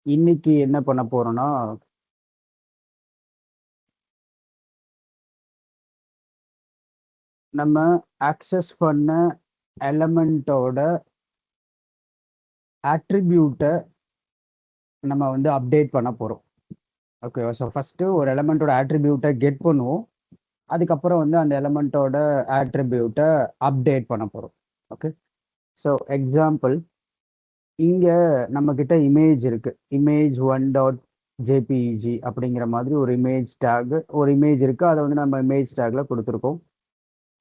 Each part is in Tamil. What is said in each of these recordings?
இன்னைக்கு என்ன பண்ண போறோம்னா, நம்ம ஆக்சஸ் பண்ண எலமெண்ட்டோட அட்ரிபியூட்ட நம்ம வந்து அப்டேட் பண்ண போறோம். ஓகேவா? ஸோ ஃபர்ஸ்ட்டு ஒரு எலமெண்ட்டோட அட்ரிபியூட்ட கெட் பண்ணுவோம். அதுக்கப்புறம் வந்து அந்த எலமெண்ட்டோட அட்ரிபியூட்ட அப்டேட் பண்ண போறோம். ஓகே. ஸோ எக்ஸாம்பிள் இங்க நம்மகிட்ட இமேஜ் இருக்கு. image1 டாட் ஜேபிஇஜி அப்படிங்கிற மாதிரி ஒரு இமேஜ் டேக் ஒரு இமேஜ் இருக்கு. அத வந்து நம்ம இமேஜ் டேக்ல குடுத்துருக்கோம்.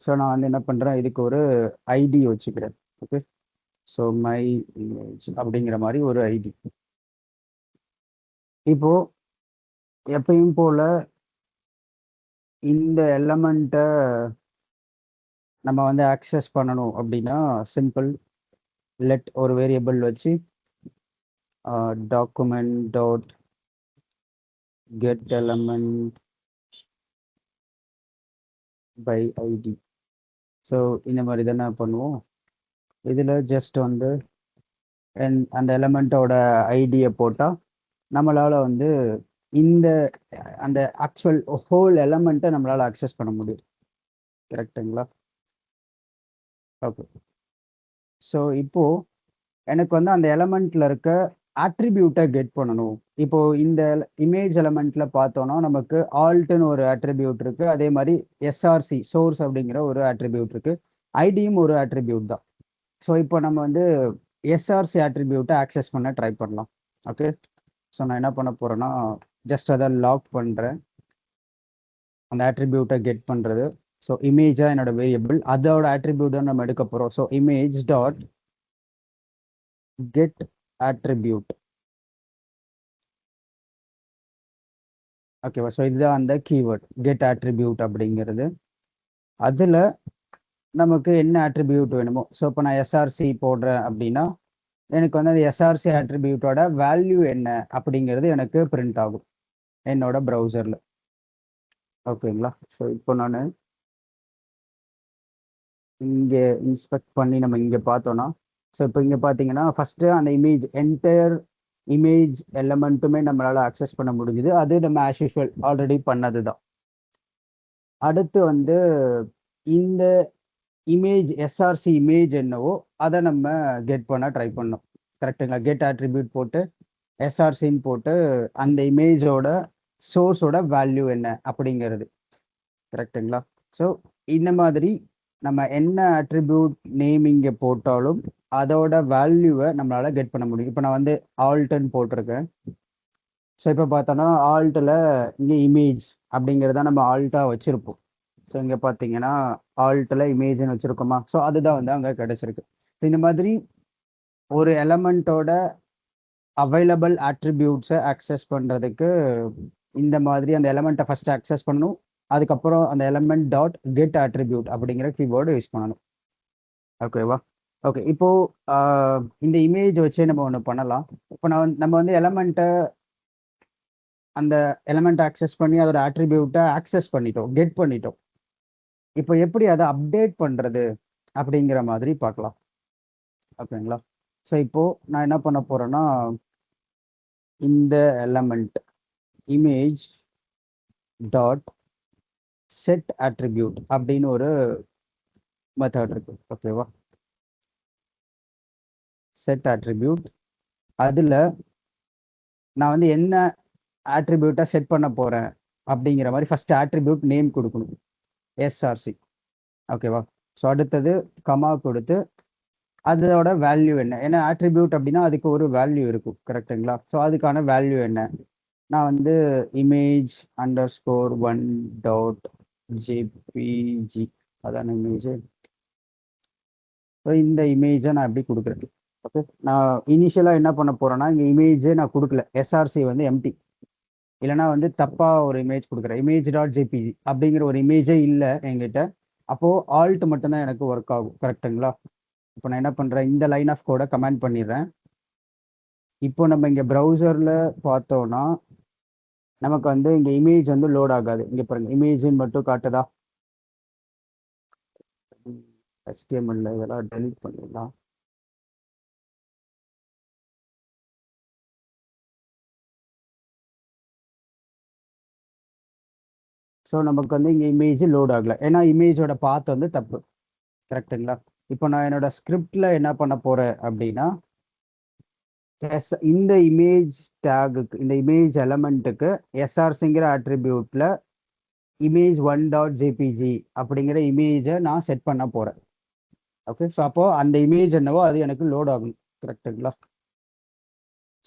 ஸோ நான் வந்து என்ன பண்றேன், இதுக்கு ஒரு ஐடி வச்சுக்கிறேன். ஓகே. ஸோ மை இமேஜ் அப்படிங்கிற மாதிரி ஒரு ஐடி. இப்போ எப்பயும் போல இந்த எலமெண்ட்டை நம்ம வந்து ஆக்சஸ் பண்ணணும் அப்படின்னா சிம்பிள் லெட் ஒரு வேரியபிள் வச்சு document dot get element by ID. So இந்த மாதிரி தானே பண்ணுவோம். இதில் ஜஸ்ட் வந்து அந்த எலமெண்ட்டோட ஐடியை போட்டால் நம்மளால வந்து இந்த அந்த ஆக்சுவல் ஹோல் எலமெண்ட்டை நம்மளால அக்சஸ் பண்ண முடியும். கரெக்டுங்களா? ஓகே. ஸோ இப்போ எனக்கு வந்து அந்த எலமெண்ட்ல இருக்க அட்ரிபியூட்டை கெட் பண்ணணும். இப்போ இந்த இமேஜ் எலமெண்ட்ல பார்த்தோம்னா நமக்கு ஆல்ட்னு ஒரு அட்ரிபியூட் இருக்கு. அதே மாதிரி எஸ்ஆர்சி சோர்ஸ் அப்படிங்கிற ஒரு அட்ரிபியூட் இருக்கு. ஐடியும் ஒரு அட்ரிபியூட் தான். ஸோ இப்போ நம்ம வந்து எஸ்ஆர்சி அட்ரிபியூட்டை ஆக்சஸ் பண்ண ட்ரை பண்ணலாம். ஓகே. ஸோ நான் என்ன பண்ண போறேன்னா ஜஸ்ட் அதை லாக் பண்றேன். அந்த அட்ரிபியூட்டை கெட் பண்றது. ஸோ இமேஜா என்னோட வேரியபிள் அதோட அட்ரிபியூட் தான் நம்ம எடுக்க போறோம். So image dot get attribute. ஓகேவா? ஸோ இதுதான் அந்த கீவேர்ட் கெட் attribute அப்படிங்கிறது. அதில் நமக்கு என்ன அட்ரிபியூட் வேணுமோ, ஸோ இப்போ நான் எஸ்ஆர்சி போடுறேன் அப்படின்னா எனக்கு வந்து அந்த எஸ்ஆர்சி அட்ரிபியூட்டோட வேல்யூ என்ன அப்படிங்கிறது எனக்கு பிரிண்ட் ஆகும் என்னோட ப்ரௌசரில். ஓகேங்களா? ஸோ இப்போ நான் இங்கே இன்ஸ்பெக்ட் பண்ணி நம்ம இங்கே பார்த்தோன்னா, ஸோ இப்போ இங்கே பார்த்தீங்கன்னா ஃபஸ்ட்டு அந்த இமேஜ் என்டையர் இமேஜ் எலமெண்ட்டுமே நம்மளால் அக்சஸ் பண்ண முடிஞ்சுது. அது நம்ம ஆஸ் யூஷுவல் ஆல்ரெடி பண்ணது தான். அடுத்து வந்து இந்த இமேஜ் எஸ்ஆர்சி இமேஜ் என்னவோ அதை நம்ம கெட் பண்ண ட்ரை பண்ணோம். கரெக்டுங்களா? கெட் அட்ரிபியூட் போட்டு எஸ்ஆர்சின்னு போட்டு அந்த இமேஜோட சோர்ஸோட வேல்யூ என்ன அப்படிங்கிறது. கரெக்டுங்களா? ஸோ இந்த மாதிரி நம்ம என்ன அட்ரிபியூட் நேம் இங்கே போட்டாலும் அதோட வேல்யூவை நம்மளால கெட் பண்ண முடியும். இப்போ நான் வந்து ஆல்ட்ன்னு போட்டிருக்கேன். ஸோ இப்போ பார்த்தோன்னா ஆல்ட்டில் இங்கே இமேஜ் அப்படிங்கிறத நம்ம ஆல்ட்டாக வச்சுருப்போம். ஸோ இங்கே பார்த்தீங்கன்னா ஆல்ட்டில் இமேஜ்னு வச்சுருக்கோமா? ஸோ அதுதான் வந்து அங்கே கிடச்சிருக்கு. இந்த மாதிரி ஒரு எலமெண்ட்டோட அவைலபிள் அட்ரிபியூட்ஸை அக்சஸ் பண்ணுறதுக்கு இந்த மாதிரி அந்த எலமெண்ட்டை ஃபஸ்ட்டு அக்சஸ் பண்ணணும். அதுக்கப்புறம் அந்த எலமெண்ட் டாட் கெட் அட்ரிபியூட் அப்படிங்கிற கீவேர்டு யூஸ் பண்ணணும். ஓகேவா? ஓகே. இப்போ இந்த இமேஜ் வச்சே நம்ம ஒன்று பண்ணலாம். இப்போ நம்ம வந்து எலமெண்ட்டை அந்த எலமெண்ட் ஆக்சஸ் பண்ணி அதோட அட்ரிபியூட்டை ஆக்சஸ் பண்ணிட்டோம், கெட் பண்ணிட்டோம். இப்போ எப்படி அதை அப்டேட் பண்றது அப்படிங்கிற மாதிரி பார்க்கலாம். ஓகேங்களா? ஸோ இப்போ நான் என்ன பண்ண போறேன்னா இந்த element image dot set attribute அப்படின்னு ஒரு மெத்தட் இருக்கு. ஓகேவா? செட் அட்ரிபியூட் அதுல நான் வந்து என்ன ஆட்ரிபியூட்டை செட் பண்ண போறேன் அப்படிங்கிற மாதிரி ஃபர்ஸ்ட் ஆட்ரிபியூட் நேம் கொடுக்கணும். எஸ்ஆர்சி. ஓகேவா? ஸோ அடுத்தது கமா கொடுத்து அதோட வேல்யூ என்ன, ஏன்னா ஆட்ரிபியூட் அப்படின்னா அதுக்கு ஒரு வேல்யூ இருக்கும். கரெக்டுங்களா? ஸோ அதுக்கான வேல்யூ என்ன, நான் வந்து இமேஜ் _1 டாட் ஜேபிஜி அதான இமேஜ். ஸோ இந்த இமேஜை நான் எப்படி கொடுக்குறது? ஓகே. நான் இனிஷியலாக என்ன பண்ண போறேன்னா இந்த இமேஜே நான் கொடுக்கல, எஸ்ஆர்சி வந்து எம்டி. இல்லைனா வந்து தப்பா ஒரு இமேஜ் கொடுக்குறேன், இமேஜ் டாட் ஜேபிஜி அப்படிங்கிற ஒரு இமேஜே இல்லை என்கிட்ட. அப்போ ஆல்ட் மட்டும்தான் எனக்கு ஒர்க் ஆகும். கரெக்டுங்களா? இப்போ நான் என்ன பண்றேன், இந்த லைன் ஆஃப் கோடை கமெண்ட் பண்ணிடுறேன். இப்போ நம்ம இங்க ப்ரௌசர்ல பார்த்தோம்னா நமக்கு வந்து இங்க இமேஜ் வந்து லோட் ஆகாது. இங்க பாருங்க இமேஜ்னு மட்டும் காட்டுதா? HTML இதெல்லாம் டெலிட் பண்ணிடலாம். ஸோ நமக்கு வந்து இங்கே இமேஜ் லோட் ஆகலை, ஏன்னா இமேஜோட பாத் வந்து தப்பு. கரெக்டுங்களா? இப்போ நான் என்னோட ஸ்கிரிப்டில் என்ன பண்ண போகிறேன் அப்படின்னா, இந்த இமேஜ் டேகுக்கு, இந்த இமேஜ் எலமெண்ட்டுக்கு எஸ்ஆர்சிங்கிற அட்ரிபியூட்டில் இமேஜ் 1.jpg அப்படிங்கிற இமேஜை நான் செட் பண்ண போகிறேன். ஓகே, ஸோ அப்போ அந்த இமேஜ் என்னவோ அது எனக்கு லோட் ஆகும். கரெக்டுங்களா?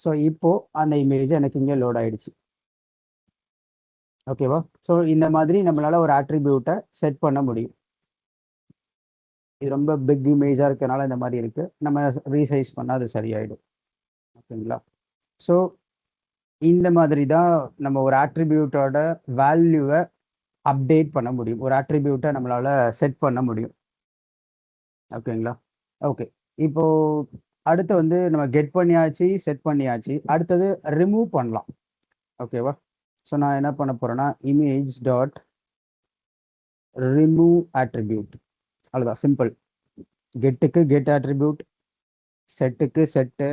ஸோ இப்போ அந்த இமேஜ் எனக்கு இங்கே லோட் ஆயிடுச்சு. ஓகேவா? ஸோ இந்த மாதிரி நம்மளால ஒரு ஆட்ரிபியூட்டை செட் பண்ண முடியும். இது ரொம்ப பிக் இமேஜாக இருக்கனால இந்த மாதிரி இருக்கு. நம்ம ரீசைஸ் பண்ணால் அது சரியாயிடும். ஓகேங்களா? ஸோ இந்த மாதிரி தான் நம்ம ஒரு ஆட்ரிபியூட்டோட வேல்யூவை அப்டேட் பண்ண முடியும். ஒரு ஆட்ரிபியூட்டை நம்மளால செட் பண்ண முடியும். ஓகேங்களா? ஓகே, இப்போ அடுத்து வந்து நம்ம கெட் பண்ணியாச்சு, செட் பண்ணியாச்சு. அடுத்தது ரிமூவ் பண்ணலாம். ஓகேவா? ஸோ நான் என்ன பண்ண போறேன்னா, இமேஜ் டாட் ரிமூவ் ஆட்ரிபியூட், அவ்வளோதான், சிம்பிள். கெட்டுக்கு கெட் ஆட்ரிபியூட், செட்டுக்கு செட்டு,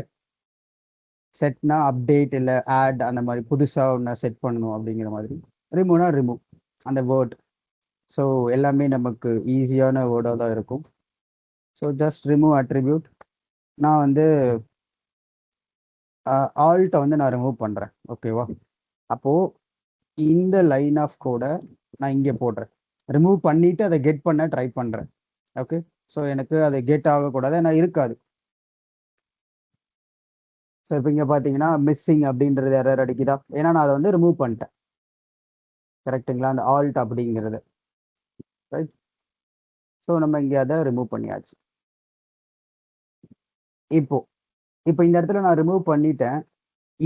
செட்னா அப்டேட் இல்லை ஆட், அந்த மாதிரி புதுசாக ஒன்று செட் பண்ணணும் அப்படிங்கிற மாதிரி. ரிமூவ்னா ரிமூவ், அந்த வேர்ட். ஸோ எல்லாமே நமக்கு ஈஸியான வேர்டாக தான் இருக்கும். So just remove attribute. நான் வந்து ஆல்ட்டை வந்து நான் ரிமூவ் பண்ணுறேன். ஓகேவா? அப்போது இந்த லைன் ஆஃப் கோடை நான் இங்கே போடுறேன். ரிமூவ் பண்ணிவிட்டு அதை கெட் பண்ண ட்ரை பண்ணுறேன். ஓகே, ஸோ எனக்கு அது கெட் ஆகக்கூடாது, ஏன்னா இருக்காது. ஸோ இப்போ இங்கே பார்த்தீங்கன்னா மிஸ்ஸிங் அப்படின்றது எரர் அடிக்குதா, ஏன்னா நான் அதை வந்து ரிமூவ் பண்ணிட்டேன். கரெக்டுங்களா? அந்த ஆல்ட் அப்படிங்கிறது. ரைட். ஸோ நம்ம இங்கே அதை ரிமூவ் பண்ணியாச்சு. இப்போ இப்போ இந்த இடத்துல நான் ரிமூவ் பண்ணிட்டேன்.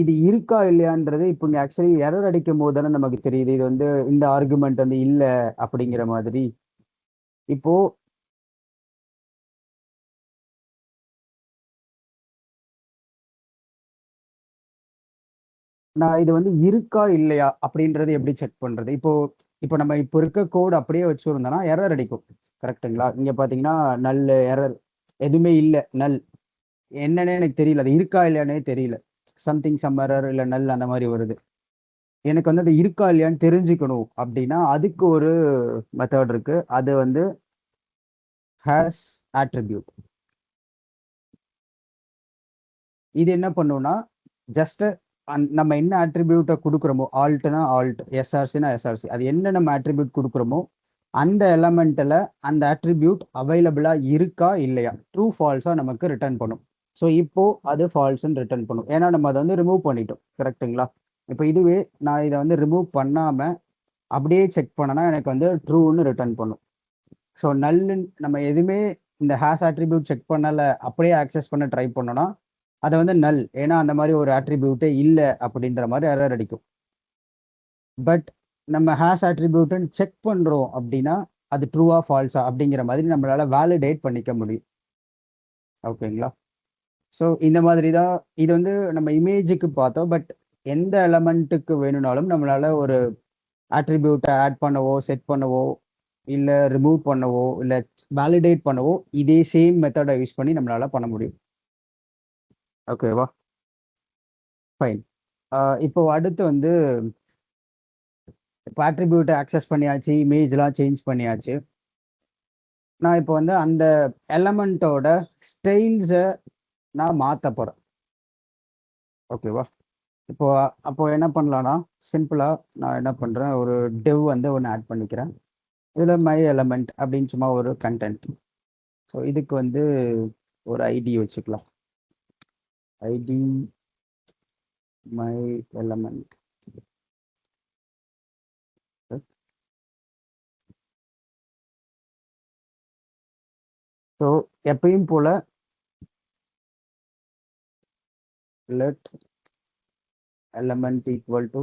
இது இருக்கா இல்லையான்றது இப்போ இங்கே ஆக்சுவலி எரர் அடிக்கும் போது தானே நமக்கு தெரியுது இது வந்து இந்த ஆர்குமெண்ட் வந்து இல்லை அப்படிங்கிற மாதிரி. இப்போ நான் இது வந்து இருக்கா இல்லையா அப்படின்றது எப்படி செக் பண்றது? இப்போ இப்போ நம்ம இப்போ இருக்க கோட் அப்படியே வச்சிருந்தோம்னா எரர் அடிக்கும். கரெக்டுங்களா? இங்க பாத்தீங்கன்னா நல் எரர், எதுவுமே இல்லை, நல். என்னன்னே எனக்கு தெரியல, அது இருக்கா இல்லையானே தெரியல. சம்திங் சம் எரர் இல்லை நல் அந்த மாதிரி வருது. எனக்கு வந்து அது இருக்கா இல்லையான்னு தெரிஞ்சுக்கணும் அப்படின்னா அதுக்கு ஒரு மெத்தட் இருக்கு. அது வந்து ஹேஸ் ஆட்ரிபியூட். இது என்ன பண்ணும்னா ஜஸ்ட் நம்ம என்ன ஆட்ரிபியூட்டை கொடுக்குறோமோ, ஆல்ட்னா ஆல்ட், எஸ்ஆர்சினா எஸ்ஆர்சி, அது என்ன நம்ம ஆட்ரிபியூட் கொடுக்குறோமோ அந்த எலமெண்ட்டில் அந்த ஆட்ரிபியூட் அவைலபிளாக இருக்கா இல்லையா, ட்ரூ ஃபால்ஸாக நமக்கு ரிட்டர்ன் பண்ணும். ஸோ இப்போ அது ஃபால்ஸ்ன்னு ரிட்டர்ன் பண்ணும், ஏன்னா நம்ம அதை வந்து ரிமூவ் பண்ணிட்டோம். கரெக்டுங்களா? இப்போ இதுவே நான் இதை வந்து ரிமூவ் பண்ணாமல் அப்படியே செக் பண்ணனா எனக்கு வந்து ட்ரூன்னு ரிட்டர்ன் பண்ணும். ஸோ நல்லு நம்ம எதுவுமே இந்த ஹேஷ் ஆட்ரிபியூட் செக் பண்ணலை அப்படியே ஆக்சஸ் பண்ண ட்ரை பண்ணோன்னா அதை வந்து நல், ஏன்னா அந்த மாதிரி ஒரு ஆட்ரிபியூட்டே இல்லை அப்படின்ற மாதிரி எரர் அடிக்கும். பட் நம்ம ஹேஷ் ஆட்ரிபியூட்னு செக் பண்ணுறோம் அப்படின்னா அது ட்ரூவா ஃபால்ஸா அப்படிங்கிற மாதிரி நம்மளால வேலிடேட் பண்ணிக்க முடியும். ஓகேங்களா? ஸோ இந்த மாதிரி தான் இது வந்து நம்ம இமேஜுக்கு பார்த்தோம். பட் எந்த எலமெண்ட்டுக்கு வேணும்னாலும் நம்மளால ஒரு ஆட்ரிபியூட்டை ஆட் பண்ணவோ, செட் பண்ணவோ, இல்லை ரிமூவ் பண்ணவோ, இல்லை வேலிடேட் பண்ணவோ இதே சேம் மெத்தடை யூஸ் பண்ணி நம்மளால பண்ண முடியும். ஓகேவா? ஃபைன். இப்போ அடுத்து வந்து இப்போ ஆட்ரிபியூட்டை ஆக்சஸ் பண்ணியாச்சு, இமேஜ்லாம் சேஞ்ச் பண்ணியாச்சு. நான் இப்போ வந்து அந்த எலமெண்ட்டோட ஸ்டைல்ஸை நான் மாற்ற போகிறேன். ஓகேவா? இப்போ அப்போ என்ன பண்ணலான்னா சிம்பிளாக நான் என்ன பண்ணுறேன், ஒரு டெவ் வந்து ஒன்று ஆட் பண்ணிக்கிறேன். இதில் மை எலமெண்ட் அப்படின்னு சும்மா ஒரு கண்டென்ட். ஸோ இதுக்கு வந்து ஒரு ஐடி வச்சுக்கலாம். ID my element. ஸோ எப்பயும் போல் let element equal to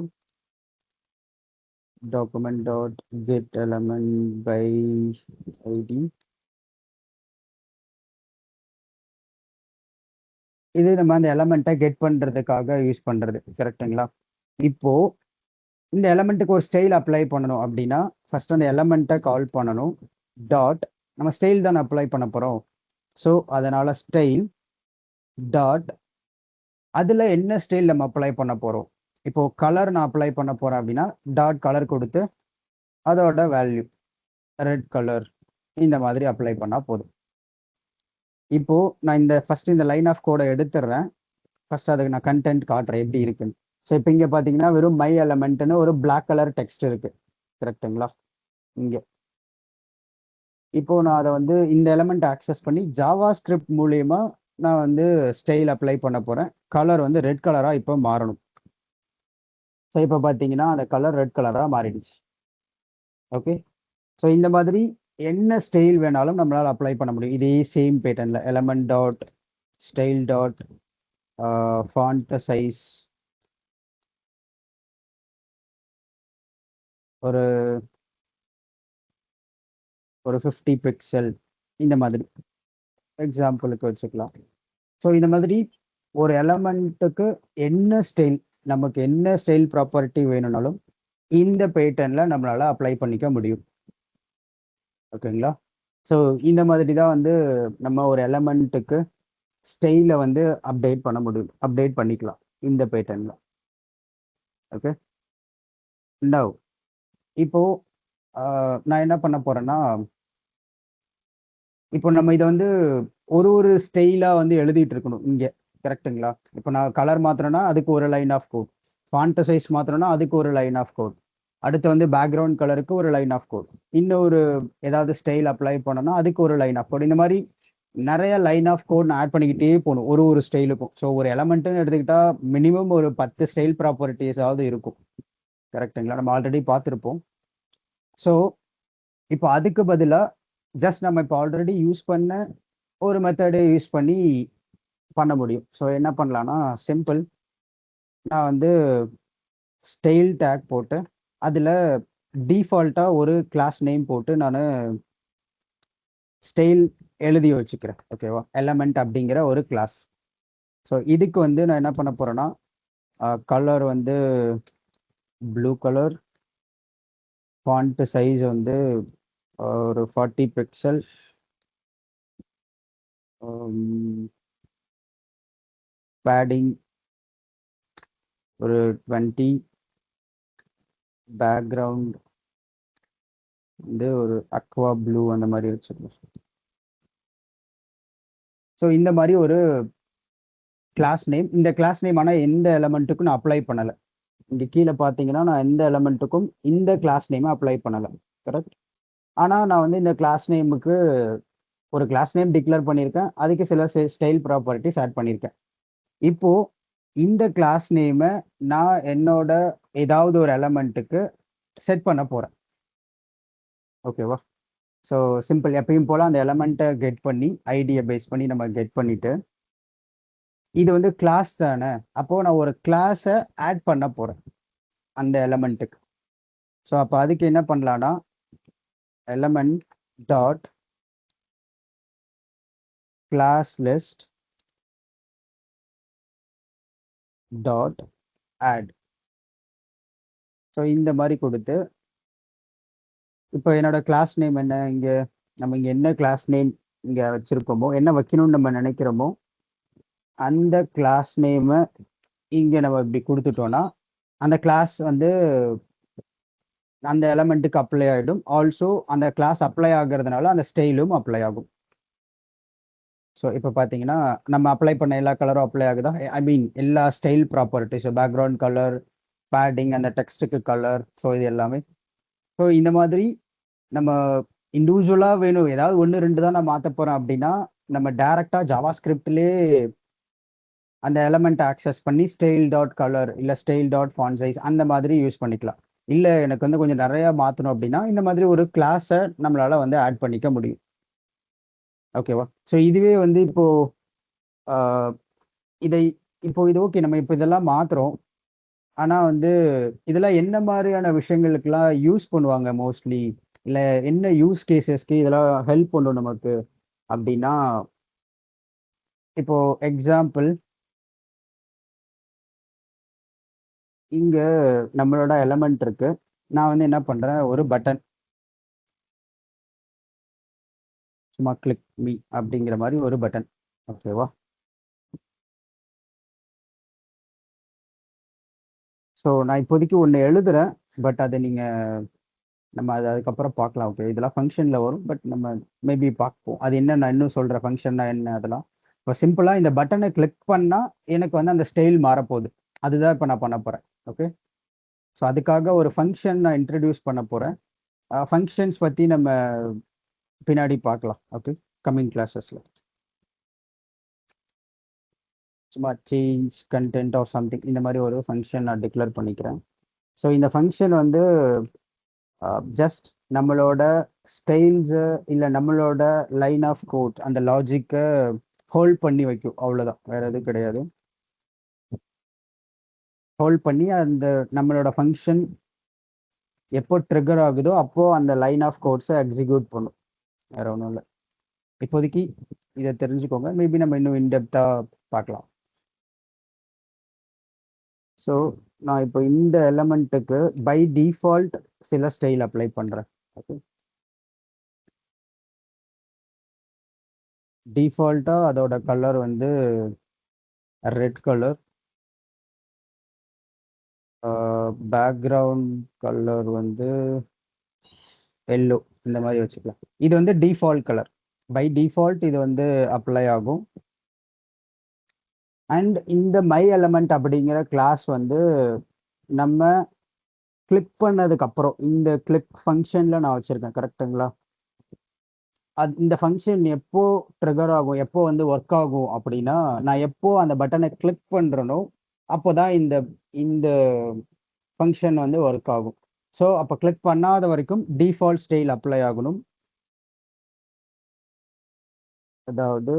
document dot get element by id. இது நம்ம அந்த எலமெண்ட்டை கெட் பண்ணுறதுக்காக யூஸ் பண்ணுறது. கரெக்டுங்களா? இப்போ இந்த எலமெண்ட்டுக்கு ஒரு ஸ்டைல் அப்ளை பண்ணணும் அப்படின்னா ஃபர்ஸ்ட் அந்த எலமெண்ட்டை கால் பண்ணணும். டாட் நம்ம ஸ்டைல் தான் அப்ளை பண்ண போகிறோம். ஸோ அதனால ஸ்டைல் டாட் அதில் என்ன ஸ்டைல் நம்ம அப்ளை பண்ண போகிறோம். இப்போ கலர் நான் அப்ளை பண்ண போகிறேன் அப்படின்னா டாட் கலர் கொடுத்து அதோட வேல்யூ ரெட் கலர் இந்த மாதிரி அப்ளை பண்ணால் போதும். இப்போ நான் இந்த லைன் ஆஃப் கோடை எடுத்துடுறேன். ஃபர்ஸ்ட் அதுக்கு நான் கண்டென்ட் காட்டுறேன் எப்படி இருக்குன்னு. ஸோ இப்போ இங்கே பார்த்தீங்கன்னா வெறும் மை எலமெண்ட்னு ஒரு பிளாக் கலர் டெக்ஸ்ட் இருக்கு, கரெக்டுங்களா? இங்கே இப்போ நான் அதை இந்த எலமெண்ட் ஆக்சஸ் பண்ணி ஜாவா ஸ்கிரிப்ட் மூலியமா நான் ஸ்டைல் அப்ளை பண்ண போறேன். கலர் ரெட் கலரா இப்போ மாறணும். ஸோ இப்போ பார்த்தீங்கன்னா அந்த கலர் ரெட் கலரா மாறிடுச்சு. ஓகே, ஸோ இந்த மாதிரி என்ன ஸ்டைல் வேணாலும் நம்மளால் அப்ளை பண்ண முடியும். இதே சேம் பேட்டர்ன்ல element dot style dot font size ஒரு ஒரு 50 பிக்சல் இந்த மாதிரி எக்ஸாம்பிளுக்கு வச்சுக்கலாம். ஸோ இந்த மாதிரி ஒரு எலமெண்ட்டுக்கு என்ன ஸ்டைல், நமக்கு என்ன ஸ்டைல் ப்ராப்பர்ட்டி வேணும்னாலும் இந்த பேட்டர்னில் நம்மளால் அப்ளை பண்ணிக்க முடியும். ஓகேங்களா? ஸோ இந்த மாதிரி தான் நம்ம ஒரு எலமெண்ட்டுக்கு ஸ்டைலை அப்டேட் பண்ண முடியும், அப்டேட் பண்ணிக்கலாம் இந்த பேட்டர்னில். ஓகே, நவ் இப்போ நான் என்ன பண்ண போறேன்னா, இப்போ நம்ம இதை ஒரு ஒரு ஸ்டைலா எழுதிட்டு இருக்கணும் இங்க, கரெக்ட்டுங்களா? இப்போ நான் கலர் மாத்திரம்னா அதுக்கு ஒரு line of code, font size மாத்திரம்னா அதுக்கு ஒரு லைன் ஆஃப் கோட், அடுத்து பேக்ரவுண்ட் கலருக்கு ஒரு லைன் ஆஃப் கோட், இன்னொரு ஏதாவது ஸ்டைல் அப்ளை பண்ணோம்னா அதுக்கு ஒரு லைன் ஆஃப் கோட். இந்த மாதிரி நிறைய லைன் ஆஃப் கோட் ஆட் பண்ணிக்கிட்டே போகணும் ஒரு ஒரு ஸ்டைலுக்கும். ஸோ ஒரு எலமெண்ட்டுன்னு எடுத்துக்கிட்டா மினிமம் ஒரு 10 ஸ்டைல் ப்ராப்பர்ட்டிஸாவது இருக்கும், கரெக்ட்டுங்களா? நம்ம ஆல்ரெடி பார்த்துருப்போம். ஸோ இப்போ அதுக்கு பதிலாக ஜஸ்ட் நம்ம இப்போ ஆல்ரெடி யூஸ் பண்ண ஒரு மெத்தடை யூஸ் பண்ணி பண்ண முடியும். ஸோ என்ன பண்ணலான்னா, சிம்பிள், நான் ஸ்டைல் டேக் போட்டு அதில் டிஃபால்ட்டாக ஒரு கிளாஸ் நேம் போட்டு நான் ஸ்டைல் எழுதி வச்சுக்கிறேன். ஓகேவா? எலமெண்ட் அப்படிங்கிற ஒரு கிளாஸ். ஸோ இதுக்கு நான் என்ன பண்ண போறேன்னா, colour blue colour, font size ஒரு 40 பிக்சல், பேடிங் ஒரு 20, பேக்ரவுண்ட் ஒரு அக்வா ப்ளூ அந்த மாதிரி வச்சுக்கலாம். ஸோ இந்த மாதிரி ஒரு கிளாஸ் நேம். இந்த கிளாஸ் நேம் ஆனால் எந்த எலமெண்ட்டுக்கும் நான் அப்ளை பண்ணலை. இங்கே கீழே பார்த்தீங்கன்னா நான் எந்த எலமெண்ட்டுக்கும் இந்த கிளாஸ் நேமை அப்ளை பண்ணலை, கரெக்ட்? ஆனால் நான் இந்த கிளாஸ் நேமுக்கு ஒரு கிளாஸ் நேம் டிக்ளேர் பண்ணியிருக்கேன், அதுக்கு சில ஸ்டைல் ப்ராப்பர்ட்டிஸ் ஆட் பண்ணியிருக்கேன். இப்போ இந்த கிளாஸ் நேமை நான் என்னோட ஏதாவது ஒரு எலமெண்ட்டுக்கு செட் பண்ண போறேன். ஓகேவா? ஸோ சிம்பிள், எப்பயும் போல அந்த எலமெண்ட்டை கெட் பண்ணி ஐடியை பேஸ் பண்ணி நம்ம கெட் பண்ணிட்டு, இது கிளாஸ் தானே, அப்போ நான் ஒரு கிளாஸை ஆட் பண்ண போறேன் அந்த எலமெண்ட்டுக்கு. ஸோ அப்போ அதுக்கு என்ன பண்ணலான்னா, element dot class list dot add. So இந்த மாதிரி கொடுத்து, இப்போ என்னோட கிளாஸ் நேம் என்ன, நம்ம இங்கே என்ன கிளாஸ் நேம் இங்கே வச்சிருக்கோமோ, என்ன வைக்கணும்னு நம்ம நினைக்கிறோமோ அந்த கிளாஸ் நேமை இங்கே நம்ம இப்படி கொடுத்துட்டோம்னா அந்த கிளாஸ் அந்த எலமெண்ட்டுக்கு அப்ளை ஆகிடும். ஆல்சோ அந்த கிளாஸ் அப்ளை ஆகிறதுனால அந்த ஸ்டைலும் அப்ளை ஆகும். ஸோ இப்போ பார்த்தீங்கன்னா நம்ம அப்ளை பண்ண எல்லா கலரும் அப்ளை ஆகுதா? ஐ மீன் எல்லா style properties, background colour, padding, அந்த டெக்ஸ்ட்டுக்கு கலர், ஸோ இது எல்லாமே. ஸோ இந்த மாதிரி நம்ம இண்டிவிஜுவலாக வேணும், ஏதாவது ஒன்று ரெண்டு தான் நான் மாற்ற போகிறேன் அப்படின்னா நம்ம டேரெக்டாக ஜாவா ஸ்கிரிப்ட்லேயே அந்த எலமெண்ட் ஆக்சஸ் பண்ணி ஸ்டைல் டாட் கலர் இல்லை ஸ்டைல் டாட் ஃபாண்ட் சைஸ் அந்த மாதிரி யூஸ் பண்ணிக்கலாம். இல்லை எனக்கு கொஞ்சம் நிறையா மாற்றணும் அப்படின்னா இந்த மாதிரி ஒரு கிளாஸை நம்மளால் ஆட் பண்ணிக்க முடியும். ஓகேவா? ஸோ இதுவே இப்போ இதை இது ஓகே, நம்ம இப்போ இதெல்லாம் மாற்றுறோம். ஆனால் இதெல்லாம் என்ன மாதிரியான விஷயங்களுக்கெல்லாம் யூஸ் பண்ணுவாங்க மோஸ்ட்லி, இல்லை என்ன யூஸ் கேசஸ்க்கு இதெல்லாம் ஹெல்ப் பண்ணும் நமக்கு அப்படின்னா, இப்போ எக்ஸாம்பிள் இங்க நம்மளோட எலமெண்ட் இருக்கு. நான் என்ன பண்றேன், ஒரு பட்டன் சும்மா கிளிக் மீ அப்படிங்கிற மாதிரி ஒரு பட்டன். ஓகேவா? ஸோ நான் இப்போதைக்கு ஒன்று எழுதுறேன், பட் அதை நீங்க நம்ம அது அதுக்கப்புறம் பார்க்கலாம். ஓகே, இதெல்லாம் ஃபங்க்ஷனில் வரும், பட் நம்ம மேபி பார்ப்போம். அது என்ன நான் இன்னும் சொல்கிறேன், ஃபங்க்ஷன்னா என்ன அதெல்லாம். இப்போ சிம்பிளாக இந்த பட்டனை கிளிக் பண்ணால் எனக்கு வந்து அந்த ஸ்டைல் மாறப்போகுது. அதுதான் இப்போ நான் பண்ண போகிறேன். ஓகே, ஸோ அதுக்காக ஒரு ஃபங்க்ஷன் நான் இன்ட்ரடியூஸ் பண்ண போகிறேன். ஃபங்க்ஷன்ஸ் பற்றி நம்ம பின்னாடி பார்க்கலாம். ஓகே, கம்மிங் கிளாஸஸில். சும்மா சேஞ்ச் கண்டென்ட் ஆர் சம்திங் இந்த மாதிரி ஒரு ஃபங்க்ஷன் நான் டிக்ளேர் பண்ணிக்கிறேன். ஸோ இந்த ஃபங்க்ஷன் வந்து ஜஸ்ட் நம்மளோட ஸ்டைல்ஸு இல்லை நம்மளோட லைன் ஆஃப் கோட் அந்த லாஜிக்கை ஹோல்ட் பண்ணி வைக்கும், அவ்வளோதான், வேற எதுவும் கிடையாது. ஹோல்ட் பண்ணி அந்த நம்மளோட ஃபங்க்ஷன் எப்போ ட்ரிகர் ஆகுதோ அப்போ அந்த லைன் ஆஃப் கோட்ஸை எக்ஸிக்யூட் பண்ணும், வேற ஒன்றும் இல்லை. இப்போதைக்கு இதை தெரிஞ்சுக்கோங்க, மேபி நம்ம இன்னும் இன்டெப்த்தாக பார்க்கலாம். ஸோ நான் இப்போ இந்த எலமெண்ட்டுக்கு பை டிஃபால்ட் சில ஸ்டைல் அப்ளை பண்ணுறேன். ஓகே, டிஃபால்ட்டாக அதோட கலர் வந்து ரெட் கலர், பேக்ரவுண்ட் கலர் வந்து எல்லோ, இந்த மாதிரி வச்சுக்கலாம். இது வந்து டிஃபால்ட் கலர், பை டிஃபால்ட் இது வந்து அப்ளை ஆகும். அண்ட் இந்த மை எலமெண்ட் அப்படிங்கிற கிளாஸ் வந்து நம்ம கிளிக் பண்ணதுக்கு அப்புறம் இந்த கிளிக் ஃபங்க்ஷன்ல நான் வச்சிருக்கேன், கரெக்டுங்களா? அது இந்த ஃபங்க்ஷன் எப்போ ட்ரிகர் ஆகும், எப்போ வந்து ஒர்க் ஆகும் அப்படின்னா, நான் எப்போ அந்த பட்டனை கிளிக் பண்றேனோ அப்போதான் இந்த இந்த ஃபங்க்ஷன் வந்து ஒர்க் ஆகும். ஸோ அப்போ கிளிக் பண்ணாத வரைக்கும் டிஃபால்ட் ஸ்டைல் அப்ளை ஆகணும். அதாவது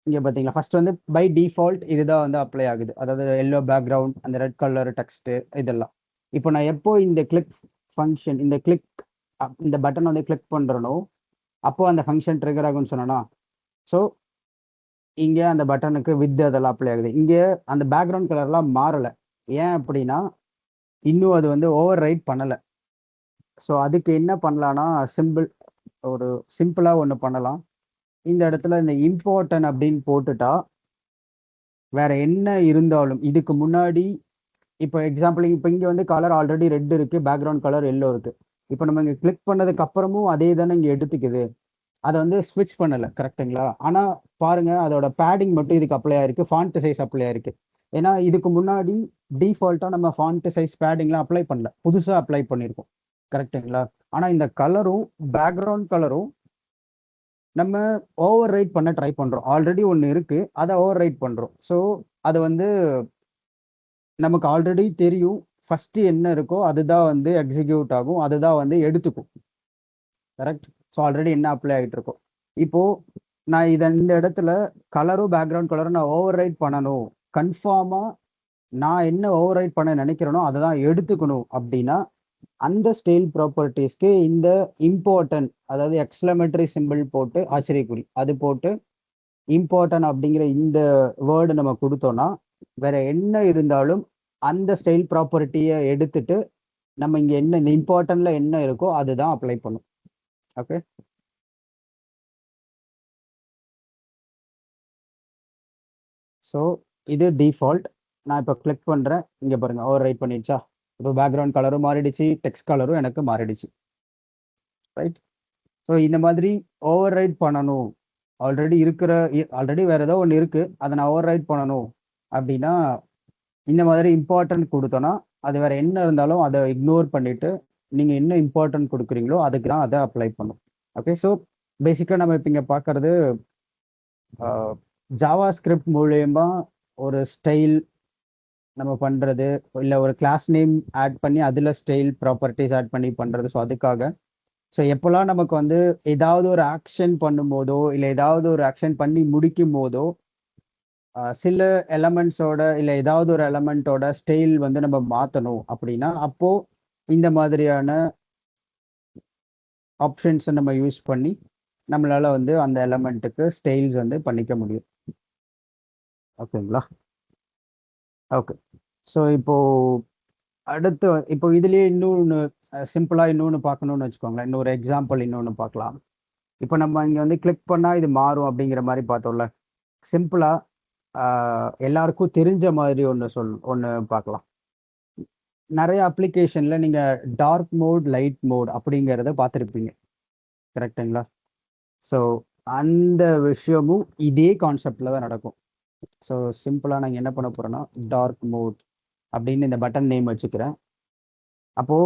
இங்கே பார்த்தீங்களா, ஃபர்ஸ்ட் வந்து பை டிஃபால்ட் இதுதான் வந்து அப்ளை ஆகுது, அதாவது எல்லோ பேக்ரவுண்ட், அந்த ரெட் கலர் டெக்ஸ்ட்டு இதெல்லாம். இப்போ நான் எப்போ இந்த கிளிக் ஃபங்க்ஷன் இந்த கிளிக் இந்த பட்டன் வந்து கிளிக் பண்ணுறனோ அப்போ அந்த ஃபங்க்ஷன் ட்ரிகர் ஆகும்னு சொன்னேன்னா, ஸோ இங்கே அந்த பட்டனுக்கு வித் அதெல்லாம் அப்ளை ஆகுது. இங்கே அந்த பேக்ரவுண்ட் கலர்லாம் மாறலை. ஏன் அப்படின்னா இன்னும் அது வந்து ஓவர் ரைட் பண்ணலை. ஸோ அதுக்கு என்ன பண்ணலான்னா, ஒரு சிம்பிளாக ஒன்று பண்ணலாம். இந்த இடத்துல இந்த இம்பார்ட்டன் அப்படின்னு போட்டுட்டா வேற என்ன இருந்தாலும் இதுக்கு முன்னாடி, இப்போ எக்ஸாம்பிள் இப்போ இங்கே வந்து கலர் ஆல்ரெடி ரெட் இருக்கு, பேக்ரவுண்ட் கலர் எல்லோ இருக்கு. இப்போ நம்ம இங்கே கிளிக் பண்ணதுக்கு அப்புறமும் அதே தானே இங்கே எடுத்துக்குது, அதை வந்து ஸ்விட்ச் பண்ணலை, கரெக்டுங்களா? ஆனால் பாருங்க அதோட பேடிங் மட்டும் இதுக்கு அப்ளை ஆயிருக்கு, ஃபாண்ட் சைஸ் அப்ளை ஆயிருக்கு. ஏன்னா இதுக்கு முன்னாடி டிஃபால்ட்டாக நம்ம ஃபாண்ட் சைஸ் பேடிங்லாம் அப்ளை பண்ணல, புதுசாக அப்ளை பண்ணியிருக்கோம், கரெக்டுங்களா? ஆனால் இந்த கலரும் பேக்ரவுண்ட் கலரும் நம்ம ஓவர் ரைட் பண்ண ட்ரை பண்ணுறோம். ஆல்ரெடி ஒன்று இருக்கு, அதை ஓவர் ரைட் பண்ணுறோம். ஸோ அது வந்து நமக்கு ஆல்ரெடி தெரியும், ஃபர்ஸ்ட் என்ன இருக்கோ அதுதான் வந்து எக்ஸிக்யூட் ஆகும், அதுதான் வந்து எடுத்துக்கும், கரெக்ட்? ஸோ ஆல்ரெடி என்ன அப்ளை ஆகிட்டு இருக்கோம். இப்போ நான் இந்த இடத்துல கலரும் பேக்ரவுண்ட் கலரும் நான் ஓவர் ரைட் பண்ணணும், கன்ஃபார்மாக நான் என்ன ஓவர் ரைட் பண்ண நினைக்கிறேனோ அதை தான் எடுத்துக்கணும் அப்படின்னா அந்த ஸ்டைல் ப்ராப்பர்ட்டிஸ்க்கு இந்த இம்பார்ட்டன்ட், அதாவது எக்ஸ்க்ளமேட்டரி சிம்பிள் போட்டு ஆச்சரியக்குறி அது போட்டு இம்பார்ட்டன்ட் அப்படிங்கிற இந்த வேர்டு நம்ம கொடுத்தோம்னா வேற என்ன இருந்தாலும் அந்த ஸ்டைல் ப்ராப்பர்ட்டியை எடுத்துட்டு நம்ம இங்க என்ன இந்த இம்பார்ட்டன்ட்ல என்ன இருக்கோ அதுதான் அப்ளை பண்ணும். ஓகே, ஸோ இது டிஃபால்ட். நான் இப்போ கிளிக் பண்றேன், இங்க பாருங்க ஓவர் ரைட் பண்ணிடுச்சா? இப்போ பேக்ரவுண்ட் கலரும் மாறிடுச்சு, டெக்ஸ்ட் கலரும் எனக்கு மாறிடுச்சு, ரைட்? ஸோ இந்த மாதிரி ஓவர் ரைட் பண்ணணும், ஆல்ரெடி வேற ஏதோ ஒன்று இருக்கு, அதை நான் ஓவர் ரைட் பண்ணணும் அப்படின்னா இந்த மாதிரி இம்பார்ட்டன்ட் கொடுத்தோன்னா அது வேற என்ன இருந்தாலும் அதை இக்னோர் பண்ணிட்டு நீங்க என்ன இம்பார்ட்டன்ட் கொடுக்குறீங்களோ அதுக்கு தான் அதை அப்ளை பண்ணும். ஓகே, ஸோ பேசிக்காக நம்ம இப்போ இங்கே பார்க்கறது ஜாவா ஸ்கிரிப்ட் மூலயமா ஒரு ஸ்டைல் நம்ம பண்றது, இல்லை ஒரு கிளாஸ் நேம் ஆட் பண்ணி அதில் ஸ்டைல் ப்ராப்பர்ட்டிஸ் ஆட் பண்ணி பண்றது. ஸோ அதுக்காக ஸோ எப்போல்லாம் நமக்கு வந்து ஏதாவது ஒரு ஆக்ஷன் பண்ணும்போதோ இல்லை ஏதாவது ஒரு ஆக்ஷன் பண்ணி முடிக்கும் போதோ சில எலமெண்ட்ஸோட இல்லை ஏதாவது ஒரு எலமெண்ட்டோட ஸ்டைல் வந்து நம்ம மாற்றணும் அப்படின்னா அப்போ இந்த மாதிரியான ஆப்ஷன்ஸை நம்ம யூஸ் பண்ணி நம்மளால வந்து அந்த எலமெண்ட்டுக்கு ஸ்டைல்ஸ் வந்து பண்ணிக்க முடியும். ஓகேங்களா? ஓகே, ஸோ அடுத்து இப்போ இதுலயே இன்னொன்று சிம்பிளாக இன்னொன்று பார்க்கணும்னு வச்சுக்கோங்களேன். இன்னொரு எக்ஸாம்பிள் இன்னொன்று பார்க்கலாம். இப்போ நம்ம இங்கே வந்து கிளிக் பண்ணால் இது மாறும் அப்படிங்கிற மாதிரி பார்த்தோம்ல, சிம்பிளாக எல்லாருக்கும் தெரிஞ்ச மாதிரி ஒன்று பார்க்கலாம். நிறைய அப்ளிகேஷன்ல நீங்க டார்க் மோட் லைட் மோட் அப்படிங்கிறத பார்த்துருப்பீங்க, கரெக்டுங்களா? ஸோ அந்த விஷயமும் இதே கான்செப்ட்ல தான் நடக்கும். ஸோ சிம்பிளா நாங்கள் என்ன பண்ண போறோம்னா டார்க் மோட் அப்படின்னு இந்த பட்டன் நேம் வச்சுக்கிறேன். அப்போ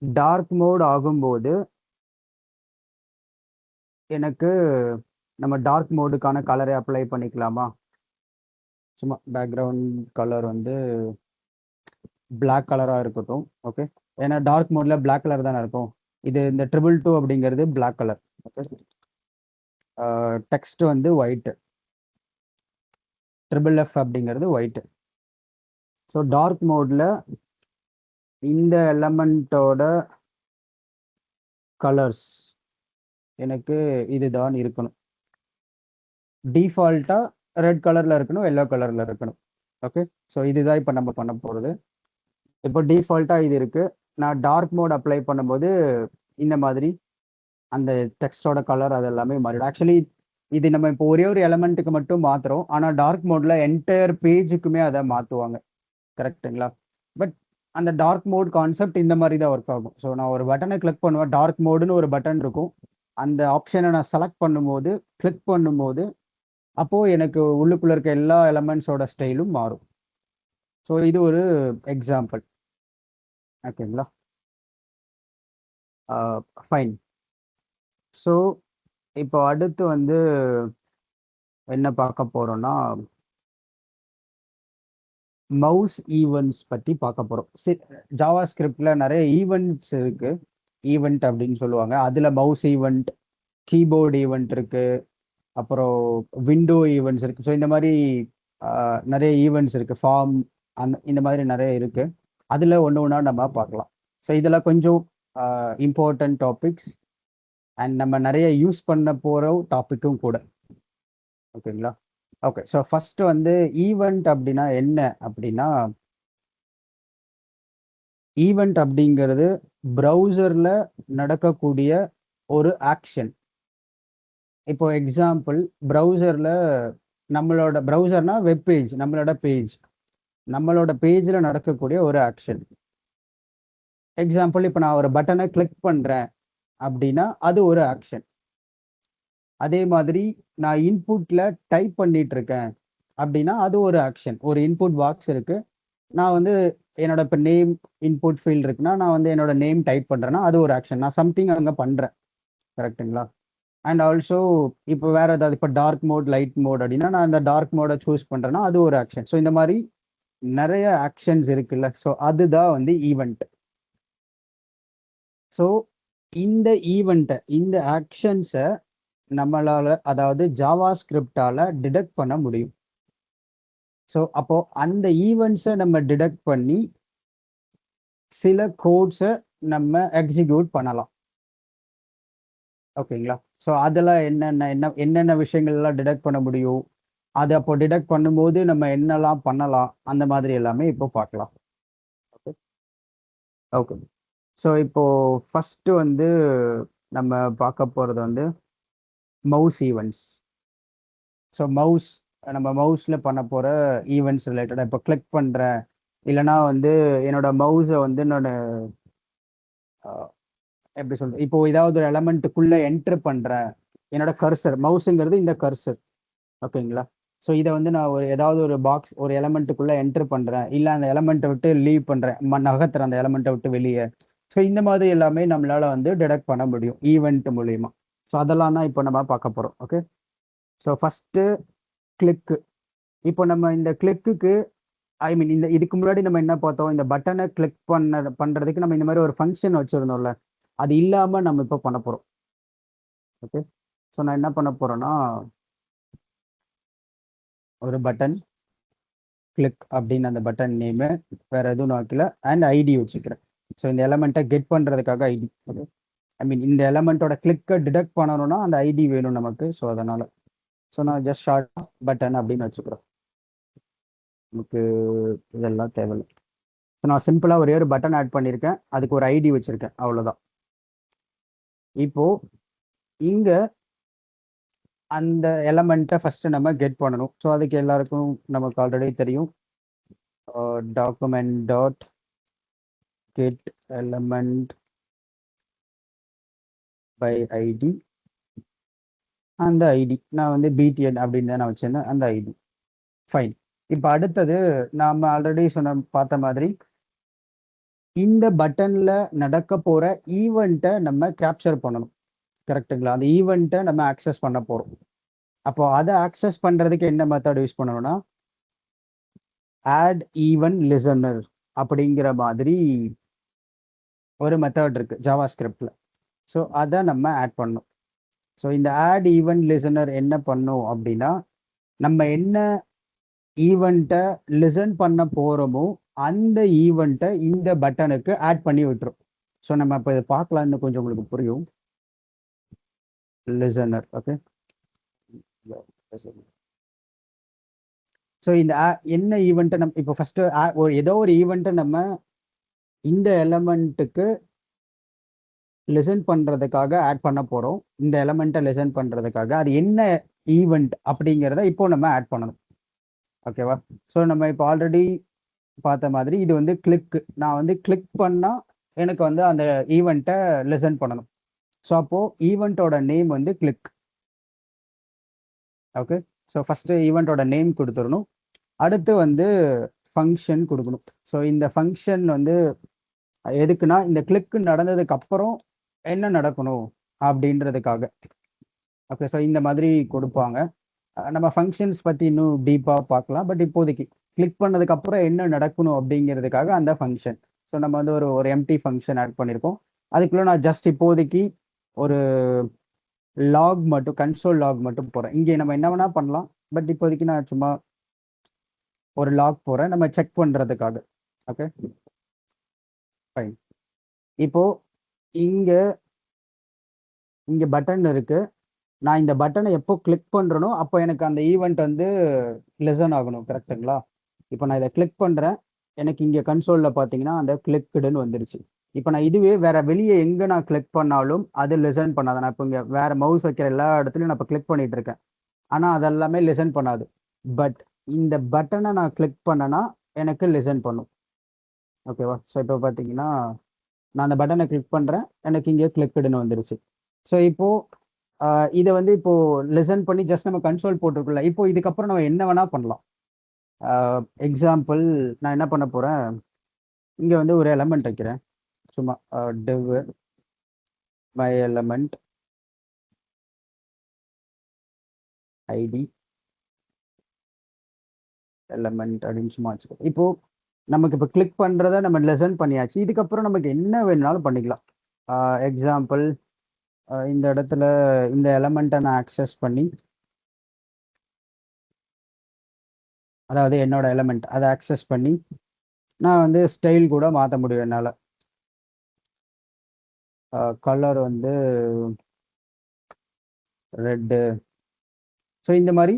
டார்க் மோட் ஆகும்போது எனக்கு நம்ம டார்க் மோடுக்கான கலரை அப்ளை பண்ணிக்கலாமா? சும்மா பேக்ரவுண்ட் கலர் வந்து பிளாக் கலராக இருக்கட்டும். ஓகே, ஏன்னா டார்க் மோட்ல பிளாக் கலர் தானே இருக்கும். இது இந்த 222 அப்படிங்கிறது பிளாக் கலர். ஓகே, டெக்ஸ்ட் வந்து ஒயிட், FFF அப்படிங்கிறது ஒயிட். ஸோ டார்க் மோட்ல இந்த எலமெண்ட்டோட கலர்ஸ் எனக்கு இதுதான் இருக்கணும். டிஃபால்ட்டா ரெட் கலர்ல இருக்கணும், எல்லோ கலர்ல இருக்கணும். ஓகே, ஸோ இதுதான் இப்போ நம்ம பண்ண போகிறது. இப்போ டிஃபால்ட்டா இது இருக்கு. நான் டார்க் மோட் அப்ளை பண்ணும்போது இந்த மாதிரி அந்த டெக்ஸ்டோட கலர் அது எல்லாமே மாறிடும். ஆக்சுவலி இது நம்ம இப்போ ஒரே ஒரு எலமெண்ட்டுக்கு மட்டும் மாத்துறோம். ஆனா டார்க் மோட்ல என்டையர் பேஜுக்குமே அதை மாத்துவாங்க, கரெக்ட்டுங்களா? பட் அந்த டார்க் மோட் கான்செப்ட் இந்த மாதிரி தான் ஒர்க் ஆகும். ஸோ நான் ஒரு பட்டனை கிளிக் பண்ணுவேன், டார்க் மோடுன்னு ஒரு பட்டன் இருக்கும். அந்த ஆப்ஷனை நான் செலக்ட் பண்ணும்போது, கிளிக் பண்ணும்போது, அப்போ எனக்கு உள்ளுக்குள்ள இருக்க எல்லா எலமெண்ட்ஸோட ஸ்டைலும் மாறும். ஸோ இது ஒரு எக்ஸாம்பிள். ஓகேங்களா? ஃபைன். ஸோ இப்போ அடுத்து வந்து என்ன பார்க்க போறோம்னா மவுஸ் ஈவெண்ட்ஸ் பத்தி பார்க்க போறோம். ஜாவா ஸ்கிரிப்ட்ல நிறைய ஈவெண்ட்ஸ் இருக்கு. ஈவெண்ட் அப்படின்னு சொல்லுவாங்க. அதுல மவுஸ் ஈவெண்ட், கீபோர்டு ஈவெண்ட் இருக்கு, அப்புறம் விண்டோ ஈவெண்ட்ஸ் இருக்கு. ஸோ இந்த மாதிரி நிறைய ஈவெண்ட்ஸ் இருக்கு. ஃபார்ம் இந்த மாதிரி நிறைய இருக்கு. அதுல ஒன்று ஒன்றா நம்ம பார்க்கலாம். ஸோ இதெல்லாம் கொஞ்சம் இம்பார்ட்டன்ட் டாபிக்ஸ் அண்ட் நம்ம நிறைய யூஸ் பண்ண போற டாபிக்கும் கூட. ஓகேங்களா? ஓகே, ஸோ ஃபர்ஸ்ட் வந்து ஈவெண்ட் அப்படின்னா என்ன அப்படின்னா, ஈவெண்ட் அப்படிங்கிறது ப்ரௌசர்ல நடக்கக்கூடிய ஒரு ஆக்ஷன். இப்போ எக்ஸாம்பிள், ப்ரௌசர்ல நம்மளோட ப்ரௌசர்னா வெப் பேஜ், நம்மளோட பேஜ்ல நடக்கக்கூடிய ஒரு ஆக்ஷன். எக்ஸாம்பிள், இப்போ நான் ஒரு பட்டனை கிளிக் பண்றேன் அப்படின்னா அது ஒரு ஆக்ஷன். அதே மாதிரி நான் இன்புட்ல டைப் பண்ணிட்டு இருக்கேன் அப்படின்னா அது ஒரு ஆக்ஷன். ஒரு இன்புட் பாக்ஸ் இருக்கு, நான் வந்து என்னோட இப்போ நேம் இன்புட் ஃபீல்ட் இருக்குன்னா நான் வந்து என்னோட நேம் டைப் பண்றேன்னா அது ஒரு ஆக்ஷன். நான் சம்திங் அங்கே பண்றேன், கரெக்ட்டுங்களா? அண்ட் ஆல்சோ இப்போ வேற ஏதாவது இப்போ டார்க் மோட் லைட் மோட் அப்படின்னா நான் இந்த டார்க் மோடை சூஸ் பண்றேன்னா அது ஒரு ஆக்ஷன். ஸோ இந்த மாதிரி நிறைய ஆக்ஷன்ஸ் இருக்குல்ல. ஸோ அதுதான் வந்து ஈவெண்ட். ஸோ இந்த ஈவெண்ட்டை, இந்த ஆக்ஷன்ஸை நம்மளால, அதாவது ஜாவா ஸ்கிரிப்டால டிடெக்ட் பண்ண முடியும். ஸோ அப்போ அந்த ஈவெண்ட்ஸை நம்ம டிடெக்ட் பண்ணி சில கோட்ஸை நம்ம எக்ஸிக்யூட் பண்ணலாம். ஓகேங்களா? ஸோ அதெல்லாம் என்னென்ன விஷயங்கள்லாம் டிடெக்ட் பண்ண முடியும், அது அப்போ டிடெக்ட் பண்ணும்போது நம்ம என்னெல்லாம் பண்ணலாம், அந்த மாதிரி எல்லாமே இப்போ பார்க்கலாம். ஓகே ஓகே ஸோ இப்போ ஃபர்ஸ்ட் வந்து நம்ம பார்க்க போறது வந்து மவுஸ் ஈவெண்ட்ஸ். ஸோ நம்ம மவுஸ்ல பண்ண போற ஈவெண்ட்ஸ் ரிலேட்டடாக இப்போ கிளிக் பண்றேன், இல்லைனா வந்து என்னோட மவுஸை வந்து நான் எப்படி சொல்றது, இப்போ ஏதாவது ஒரு எலமெண்ட்டுக்குள்ள என்டர் பண்றேன், என்னோட கர்சர், மவுஸுங்கிறது இந்த கர்சர். ஓகேங்களா? ஸோ இதை வந்து நான் ஏதாவது ஒரு பாக்ஸ், ஒரு எலமெண்ட்டுக்குள்ள என்டர் பண்றேன், இல்லை அந்த எலமெண்ட்டை விட்டு லீவ் பண்றேன், நகர்த்துறேன் அந்த எலமெண்ட்டை விட்டு வெளியே. ஸோ இந்த மாதிரி எல்லாமே நம்மளால வந்து டிடெக்ட் பண்ண முடியும் ஈவெண்ட் மூலியமா. ஸோ அதெல்லாம் தான் இப்போ நம்ம பார்க்க போறோம். Okay, so first click. இப்போ நம்ம இந்த கிளிக்கு, ஐ மீன் இந்த இதுக்கு முன்னாடி நம்ம என்ன பார்த்தோம், இந்த பட்டனை கிளிக் பண்றதுக்கு நம்ம இந்த மாதிரி ஒரு ஃபங்க்ஷன் வச்சிருந்தோம்ல, அது இல்லாம நம்ம இப்போ பண்ண போறோம். ஓகே, ஸோ நான் என்ன பண்ண போறேன்னா ஒரு பட்டன் கிளிக் அப்படின்னு அந்த பட்டன் நேமு வேற எதுவும் நான் வைக்கல, அண்ட் ஐடி வச்சுக்கிறேன். ஸோ இந்த எலமெண்ட்டை கெட் பண்றதுக்காக ஐடி. ஓகே, ஐ மீன் இந்த எலமெண்ட்டோட கிளிக்கை டிடெக்ட் பண்ணணும்னா அந்த ஐடி வேணும் நமக்கு. ஸோ அதனால நான் ஜஸ்ட் ஷார்ட் பட்டன் அப்படின்னு வச்சுக்கிறேன். நமக்கு இதெல்லாம் தேவையில்லை. ஸோ நான் சிம்பிளாக ஒரே ஒரு பட்டன் ஆட் பண்ணியிருக்கேன், அதுக்கு ஒரு ஐடி வச்சிருக்கேன், அவ்வளோதான். இப்போ இங்க அந்த எலமெண்ட்டை ஃபர்ஸ்ட் நம்ம கெட் பண்ணணும். ஸோ அதுக்கு எல்லாருக்கும் நமக்கு ஆல்ரெடி தெரியும், document dot get element by ID, அந்த ஐடி நான் வந்து பிடிஎன் அப்படின்னு தான் நான் வச்சிருந்தேன், அந்த ஐடி. ஃபைன். இப்போ அடுத்தது நாம ஆல்ரெடி பார்த்த மாதிரி இந்த பட்டன்ல நடக்க போற ஈவெண்ட்டை நம்ம கேப்சர் பண்ணணும். கரெக்ட்டுங்களா? அந்த ஈவெண்ட்டை நம்ம ஆக்சஸ் பண்ண போறோம். அப்போ அதை ஆக்சஸ் பண்றதுக்கு என்ன மெத்தட் யூஸ் பண்ணணும்னா, ஆட் ஈவென்ட் லிசனர் அப்படிங்கிற மாதிரி ஒரு மெத்தட் இருக்கு ஜாவா ஸ்கிரிப்ட்ல. ஸோ அதை நம்ம ஆட் பண்ணணும். ஸோ இந்த ஆட் ஈவென்ட் லிசனர் என்ன பண்ணும் அப்படின்னா, நம்ம என்ன ஈவெண்ட்டை லிசன் பண்ண போறோமோ அந்த ஈவெண்ட்டை இந்த பட்டனுக்கு ஆட் பண்ணி விட்டுரும். ஸோ நம்ம இப்போ இதை பார்க்கலாம்னு கொஞ்சம் உங்களுக்கு புரியும். Listener, okay. ஸோ இந்த என்ன ஈவெண்ட்டை நம்ம இப்போ ஃபர்ஸ்ட் ஏதோ ஒரு ஈவெண்ட்டை நம்ம இந்த எலமெண்ட்டுக்கு லிசன் பண்றதுக்காக ஆட் பண்ண போறோம். இந்த எலமெண்ட்டை லிசன் பண்றதுக்காக அது என்ன ஈவெண்ட் அப்படிங்கிறத இப்போ நம்ம ஆட் பண்ணணும். ஓகேவா? ஸோ நம்ம இப்போ ஆல்ரெடி பார்த்த மாதிரி இது வந்து கிளிக். நான் வந்து கிளிக் பண்ணா எனக்கு வந்து அந்த ஈவெண்ட்டை லிசன் பண்ணணும். ஸோ அப்போ ஈவெண்ட்டோட நேம் வந்து கிளிக். ஓகே. ஸோ ஃபர்ஸ்ட் ஈவெண்ட்டோட நேம் கொடுத்துடணும். அடுத்து வந்து ஃபங்க்ஷன் கொடுக்கணும். ஸோ இந்த ஃபங்க்ஷன் வந்து எதுக்குன்னா, இந்த கிளிக் நடந்ததுக்கு அப்புறம் என்ன நடக்கணும் அப்படின்றதுக்காக. ஓகே. ஸோ இந்த மாதிரி கொடுப்பாங்க. நம்ம ஃபங்க்ஷன்ஸ் பற்றி இன்னும் டீப்பாக பார்க்கலாம். பட் இப்போதைக்கு கிளிக் பண்ணதுக்கு அப்புறம் என்ன நடக்கணும் அப்படிங்கிறதுக்காக அந்த ஃபங்க்ஷன். ஸோ நம்ம வந்து ஒரு எம்டி ஃபங்க்ஷன் ஆட் பண்ணியிருக்கோம். அதுக்குள்ள நான் ஜஸ்ட் இப்போதைக்கு ஒரு லாக் மட்டும், கன்சோல் லாக் மட்டும் போகிறேன். இங்கே நம்ம என்ன வேணா பண்ணலாம். பட் இப்போதைக்கு நான் சும்மா ஒரு லாக் போகிறேன் நம்ம செக் பண்ணுறதுக்காக. Okay, fine. இப்போ இங்கே இங்கே பட்டன் இருக்கு. நான் இந்த பட்டனை எப்போ கிளிக் பண்ணுறனோ அப்போ எனக்கு அந்த ஈவெண்ட் வந்து லிசன் ஆகணும். கரெக்டுங்களா? இப்போ நான் இதை கிளிக் பண்ணுறேன். எனக்கு இங்கே கன்சோலில் பார்த்தீங்கன்னா அந்த கிளிக்குடுன்னு வந்துருச்சு. இப்போ நான் இதுவே வேற வெளியே எங்கே நான் கிளிக் பண்ணாலும் அது லிசன் பண்ணாது. நான் இப்போ இங்கே வேற மவுஸ் வைக்கிற எல்லா இடத்துலையும் நான் இப்போ கிளிக் பண்ணிட்டு இருக்கேன். ஆனால் அதெல்லாமே லிசன் பண்ணாது. பட் இந்த பட்டனை நான் கிளிக் பண்ணனா எனக்கு லிசன் பண்ணும். ஓகேவா? ஸோ இப்போ பார்த்தீங்கன்னா நான் அந்த பட்டனை கிளிக் பண்ணுறேன். எனக்கு இங்கே கிளிக்குடுன்னு வந்துருச்சு. ஸோ இப்போ இதை வந்து இப்போ லிசன் பண்ணி ஜஸ்ட் நம்ம கன்சோல் போட்டிருக்கல. இப்போ இதுக்கப்புறம் நம்ம என்ன வேணா பண்ணலாம். எக்ஸாம்பிள் நான் என்ன பண்ண போறேன், இங்க வந்து ஒரு எலமெண்ட் வைக்கிறேன். சும்மா div my element id element அப்படின்னு சும்மா வச்சுக்கோ. இப்போ நமக்கு இப்போ கிளிக் பண்றத நம்ம லெசன் பண்ணியாச்சு. இதுக்கப்புறம் நமக்கு என்ன வேணும்னாலும் பண்ணிக்கலாம். எக்ஸாம்பிள் இந்த இடத்துல இந்த எலமெண்ட்டை நான் ஆக்சஸ் பண்ணி, அதாவது என்னோட எலமெண்ட் அதை ஆக்சஸ் பண்ணி நான் வந்து ஸ்டைல் கூட மாற்ற முடியும் என்னால். கலர் வந்து ரெட்டு. ஸோ இந்த மாதிரி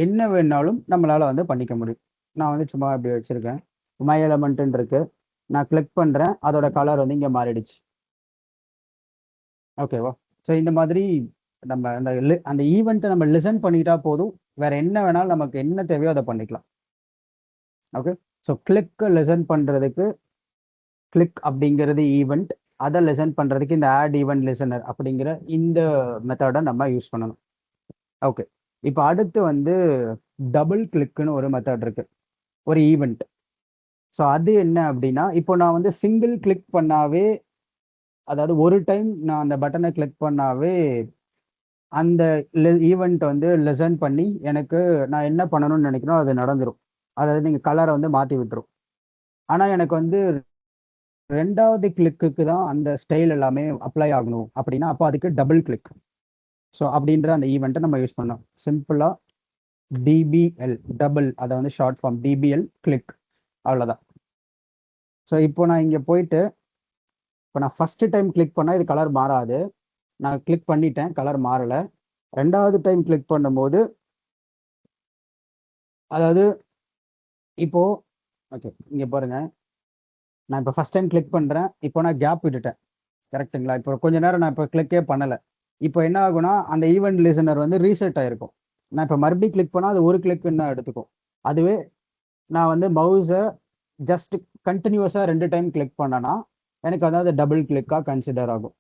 என்ன வேணாலும் நம்மளால வந்து பண்ணிக்க முடியும். நான் வந்து சும்மா இப்படி வச்சிருக்கேன். மை எலமெண்ட்னு இருக்கு. நான் கிளிக் பண்றேன், அதோட கலர் வந்து இங்கே மாறிடுச்சு. ஓகேவா? ஸோ இந்த மாதிரி நம்ம அந்த ஈவெண்ட்டை நம்ம லிசன் பண்ணிட்டா போதும். வேற என்ன வேணாலும் நமக்கு என்ன தேவையோ அதை பண்ணிக்கலாம். ஓகே. ஸோ கிளிக்கை லிசன் பண்றதுக்கு கிளிக் அப்படிங்கிறது ஈவெண்ட், அதை லிசன் பண்றதுக்கு இந்த ஆட் ஈவெண்ட் லிசனர் அப்படிங்கிற இந்த மெத்தடை நம்ம யூஸ் பண்ணணும். ஓகே. இப்போ அடுத்து வந்து டபுள் கிளிக்னு ஒரு மெத்தட் இருக்கு, ஒரு ஈவெண்ட். ஸோ அது என்ன அப்படின்னா, இப்போ நான் வந்து சிங்கிள் கிளிக் பண்ணாவே, அதாவது ஒரு டைம் நான் அந்த பட்டனை கிளிக் பண்ணாவே அந்த ஈவெண்ட் வந்து லிசன் பண்ணி எனக்கு நான் என்ன பண்ணணும்னு நினைக்கிறோம் அது நடந்துடும். அதாவது நீங்க கலரை வந்து மாற்றி விட்டுரும். ஆனால் எனக்கு வந்து ரெண்டாவது கிளிக்கு தான் அந்த ஸ்டைல் எல்லாமே அப்ளை ஆகணும் அப்படின்னா அப்போ அதுக்கு டபுள் கிளிக். ஸோ அப்படின்ற அந்த ஈவெண்ட்டை நம்ம யூஸ் பண்ணோம். சிம்பிளா டிபிஎல் டபுள், அதை வந்து ஷார்ட் ஃபார்ம் டிபிஎல் கிளிக், அவ்வளோதான். ஸோ இப்போ நான் இங்கே போயிட்டு இப்போ நான் ஃபர்ஸ்ட் டைம் கிளிக் பண்ணால் இது கலர் மாறாது. நான் கிளிக் பண்ணிட்டேன், கலர் மாறலை. ரெண்டாவது டைம் கிளிக் பண்ணும்போது, அதாவது இப்போ ஓகே இங்கே பாருங்க, நான் இப்போ ஃபர்ஸ்ட் டைம் கிளிக் பண்ணுறேன். இப்போ நான் கேப் விட்டுட்டேன். கரெக்டுங்களா? இப்போ கொஞ்ச நேரம் நான் இப்போ கிளிக்கே பண்ணலை. இப்போ என்ன ஆகுனா அந்த ஈவெண்ட் லிசனர் வந்து ரீசெட் ஆயிருக்கும். நான் இப்போ மறுபடியும் கிளிக் பண்ணால் அது ஒரு கிளிக்குன்னு தான் எடுத்துக்கும். அதுவே நான் வந்து மவுஸை ஜஸ்ட் கண்டினியூஸாக 2 டைம் கிளிக் பண்ணனா எனக்கு வந்து அது டபுள் கிளிக்காக கன்சிடர் ஆகும்.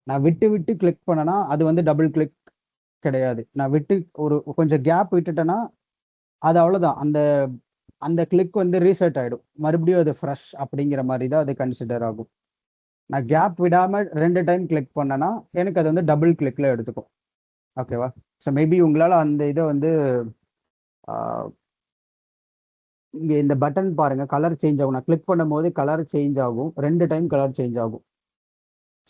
நான் விட்டு விட்டு கிளிக் பண்ணனா அது வந்து டபுள் கிளிக் கிடையாது. நான் விட்டு ஒரு கொஞ்சம் கேப் விட்டுட்டேன்னா அது அவ்வளோதான். அந்த அந்த கிளிக் வந்து ரீசெட் ஆகிடும், மறுபடியும் அது ஃப்ரெஷ் அப்படிங்கிற மாதிரி தான் அது கன்சிடர் ஆகும். நான் கேப் விடாமல் 2 டைம் கிளிக் பண்ணேன்னா எனக்கு அது வந்து டபுள் கிளிக்கில் எடுத்துக்கும். ஓகேவா? ஸோ மேபி உங்களால் அந்த இதை வந்து இங்கே இந்த பட்டன் பாருங்க, கலர் சேஞ்ச் ஆகும். நான் கிளிக் பண்ணும்போது கலர் சேஞ்ச் ஆகும், 2 டைம் கலர் சேஞ்ச் ஆகும்.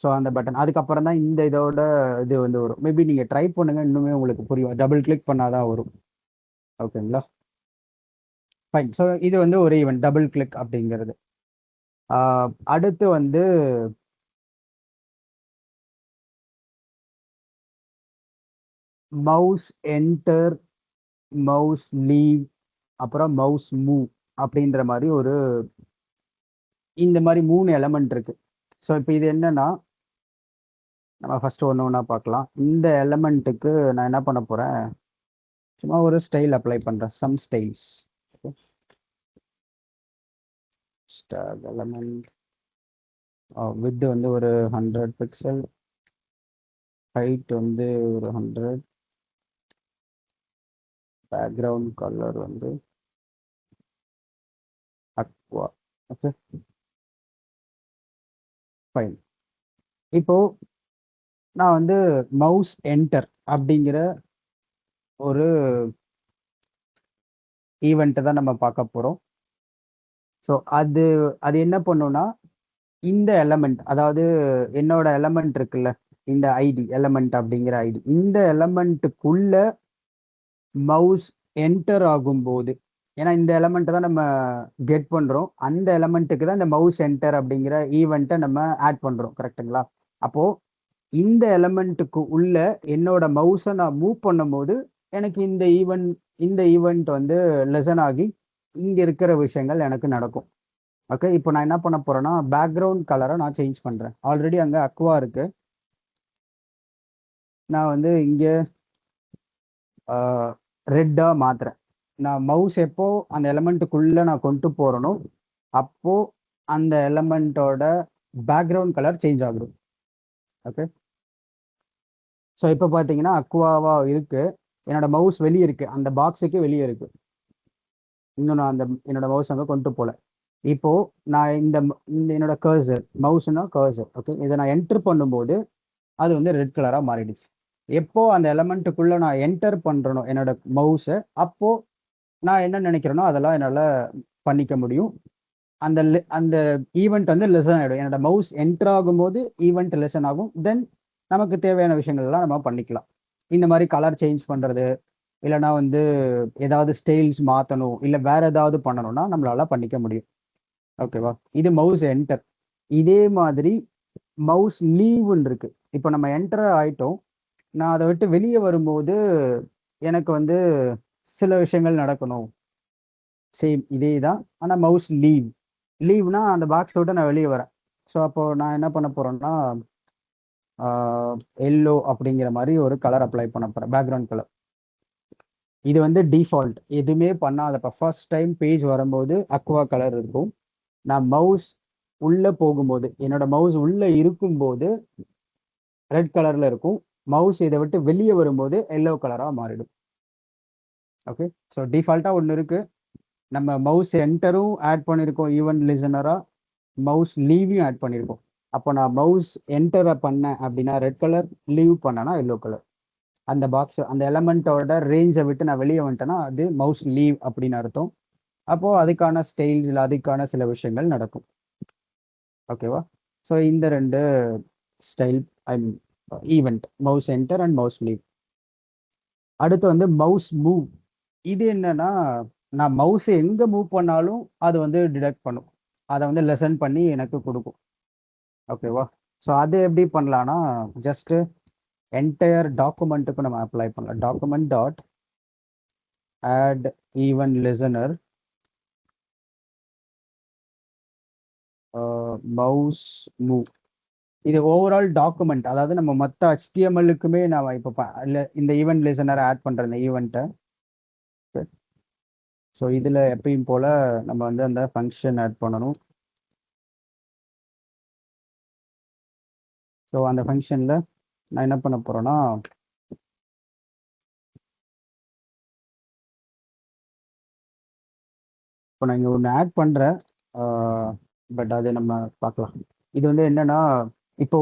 ஸோ அந்த பட்டன் அதுக்கப்புறம் தான் இந்த இதோட இது வந்து வரும். மேபி நீங்கள் ட்ரை பண்ணுங்க, இன்னுமே உங்களுக்கு புரியும். டபுள் கிளிக் பண்ணாதான் வரும். ஓகேங்களா? ஃபைன். ஸோ இது வந்து ஒரு ஈவெண்ட் டபுள் கிளிக் அப்படிங்கிறது. அடுத்து வந்து மவுஸ் என்டர், மவுஸ் லீவ், அப்புறம் மவுஸ் மூவ் அப்படின்ற மாதிரி இந்த மாதிரி 3 எலமெண்ட் இருக்கு. ஸோ இப்போ இது என்னன்னா, நம்ம ஃபர்ஸ்ட் ஒன்று ஒன்றா பார்க்கலாம். இந்த எலமெண்ட்டுக்கு நான் என்ன பண்ண போறேன், சும்மா ஒரு ஸ்டைல் அப்ளை பண்றேன். Some styles. Star element with வந்து ஒரு 100 பிக்சல், ஹைட் வந்து ஒரு 100, பேக்ரவுண்ட் கலர் வந்து அக்வா. Okay fine. இப்போ நான் வந்து மவுஸ் என்டர் அப்படிங்கிற ஒரு ஈவெண்ட்டை தான் நம்ம பார்க்க போறோம். ஸோ அது அது என்ன பண்ணுன்னா, இந்த எலமெண்ட், அதாவது என்னோட எலமெண்ட் இருக்குல்ல, இந்த ஐடி எலமெண்ட் அப்படிங்கிற ஐடி, இந்த எலமெண்ட்டுக்குள்ள மவுஸ் என்டர் ஆகும்போது, ஏன்னா இந்த எலமெண்ட்டை தான் நம்ம கெட் பண்றோம், அந்த எலமெண்ட்டுக்கு தான் இந்த மவுஸ் என்டர் அப்படிங்கிற ஈவெண்ட்டை நம்ம ஆட் பண்றோம். கரெக்ட்டுங்களா? அப்போ இந்த எலமெண்ட்டுக்கு உள்ள என்னோட மவுஸை நான் மூவ் பண்ணும்போது எனக்கு இந்த ஈவெண்ட் வந்து லெசன் ஆகி இங்க இருக்கிற விஷயங்கள் எனக்கு நடக்கும். ஓகே, இப்போ நான் என்ன பண்ண போறேன்னா, பேக்ரவுண்ட் கலரை நான் சேஞ்ச் பண்றேன். ஆல்ரெடி அங்க அக்வா இருக்கு. நான் வந்து இங்க ரெட்டா மாத்துறேன். நான் மவுஸ் எப்போ அந்த எலமெண்ட்டுக்குள்ள நான் கொண்டு போறேனோ அப்போ அந்த எலமெண்ட்டோட பேக்ரவுண்ட் கலர் சேஞ்ச் ஆகும். ஓகே, ஸோ இப்போ பார்த்தீங்கன்னா அக்வாவா இருக்கு. என்னோட மவுஸ் வெளியே இருக்கு, அந்த பாக்ஸுக்கு வெளியே இருக்கு. இன்னும் நான் என்னோட மவுஸ் அங்கே கொண்டு போல. இப்போ நான் இந்த என்னோட கர்சர், மவுஸ்னா கர்சர். ஓகே, இதை நான் என்டர் பண்ணும்போது அது வந்து ரெட் கலராக மாறிடுச்சு. எப்போ அந்த எலமெண்ட்டுக்குள்ள நான் என்டர் பண்றேனோ என்னோட மவுஸை, அப்போ நான் என்ன நினைக்கிறேனோ அதெல்லாம் என்னால் பண்ணிக்க முடியும். அந்த ஈவெண்ட் வந்து லெசன் ஆகிடும். என்னோட மவுஸ் என்டர் ஆகும்போது ஈவெண்ட் லெசன் ஆகும். தென் நமக்கு தேவையான விஷயங்கள் எல்லாம் நம்ம பண்ணிக்கலாம். இந்த மாதிரி கலர் சேஞ்ச் பண்றது, இல்லைன்னா வந்து ஏதாவது ஸ்டைல்ஸ் மாற்றணும், இல்லை வேற ஏதாவது பண்ணணும்னா நம்மளால பண்ணிக்க முடியும். ஓகேவா? இது மவுஸ் என்டர். இதே மாதிரி மவுஸ் லீவ்னு இருக்கு. இப்போ நம்ம என்டர் ஆயிட்டோம், நான் அதை விட்டு வெளியே வரும்போது எனக்கு வந்து சில விஷயங்கள் நடக்கணும். சேம் இதே தான், ஆனால் மவுஸ் லீவ்னா அந்த பாக்ஸ் விட்டு நான் வெளியே வரேன். ஸோ அப்போ நான் என்ன பண்ண போறேன்னா, எல்லோ அப்படிங்கிற மாதிரி ஒரு கலர் அப்ளை பண்ண போறேன், பேக்ரவுண்ட் கலர். இது வந்து டிஃபால்ட், எதுவுமே பண்ணாதப்ப ஃபர்ஸ்ட் டைம் பேஜ் வரும்போது அக்வா கலர் இருக்கும். நான் மவுஸ் உள்ள போகும்போது, என்னோட மவுஸ் உள்ள இருக்கும்போது ரெட் கலர்ல இருக்கும். மவுஸ் இதை விட்டு வெளியே வரும்போது எல்லோ கலரா மாறிடும். ஓகே, ஸோ டிஃபால்ட்டா ஒன்று இருக்கு. நம்ம மவுஸ் என்டரும் ஆட் பண்ணியிருக்கோம் ஈவென்ட் லிசனரா, மவுஸ் லீவையும் ஆட் பண்ணியிருக்கோம். அப்போ நான் மவுஸ் என்டரை பண்ணேன் அப்படின்னா ரெட் கலர், லீவ் பண்ணேன்னா எல்லோ கலர். அந்த பாக்ஸ், அந்த எலமெண்ட்டோட ரேஞ்சை விட்டு நான் வெளியே வந்துட்டேன்னா அது மவுஸ் லீவ் அப்படின்னு அர்த்தம். அப்போ அதுக்கான ஸ்டைல்ஸ்ல அதுக்கான சில விஷயங்கள் நடக்கும். ஓகேவா? ஸோ இந்த 2 style I mean event, mouse enter and mouse leave. அடுத்து வந்து மவுஸ் மூவ். இது என்னன்னா, நான் மவுஸ் எங்க மூவ் பண்ணாலும் அது வந்து டிடெக்ட் பண்ணும், அதை வந்து லெசன் பண்ணி எனக்கு கொடுக்கும். ஓகேவா? ஸோ அது எப்படி பண்ணலாம்னா, ஜஸ்ட் என்டையர் டாக்குமெண்ட்டுக்கு நம்ம அப்ளை பண்ணலாம். Document dot add even listener mouse move. இது ஓவரால் டாக்குமெண்ட், அதாவது நம்ம மற்ற HTML-க்குமே நான் இப்போ இந்த ஈவெண்ட் லிசனர் ஆட் பண்ற இந்த ஈவெண்ட்டை. ஸோ இதில் எப்பயும் போல் நம்ம வந்து அந்த ஃபங்க்ஷன் ஆட் பண்ணணும். ஸோ அந்த ஃபங்க்ஷனில் நான் என்ன பண்ண போகிறேன்னா, இப்போ நான் இங்கே ஒன்று ஆட் பண்ணுறேன். பட் அது நம்ம பார்க்கலாம். இது வந்து என்னன்னா, இப்போ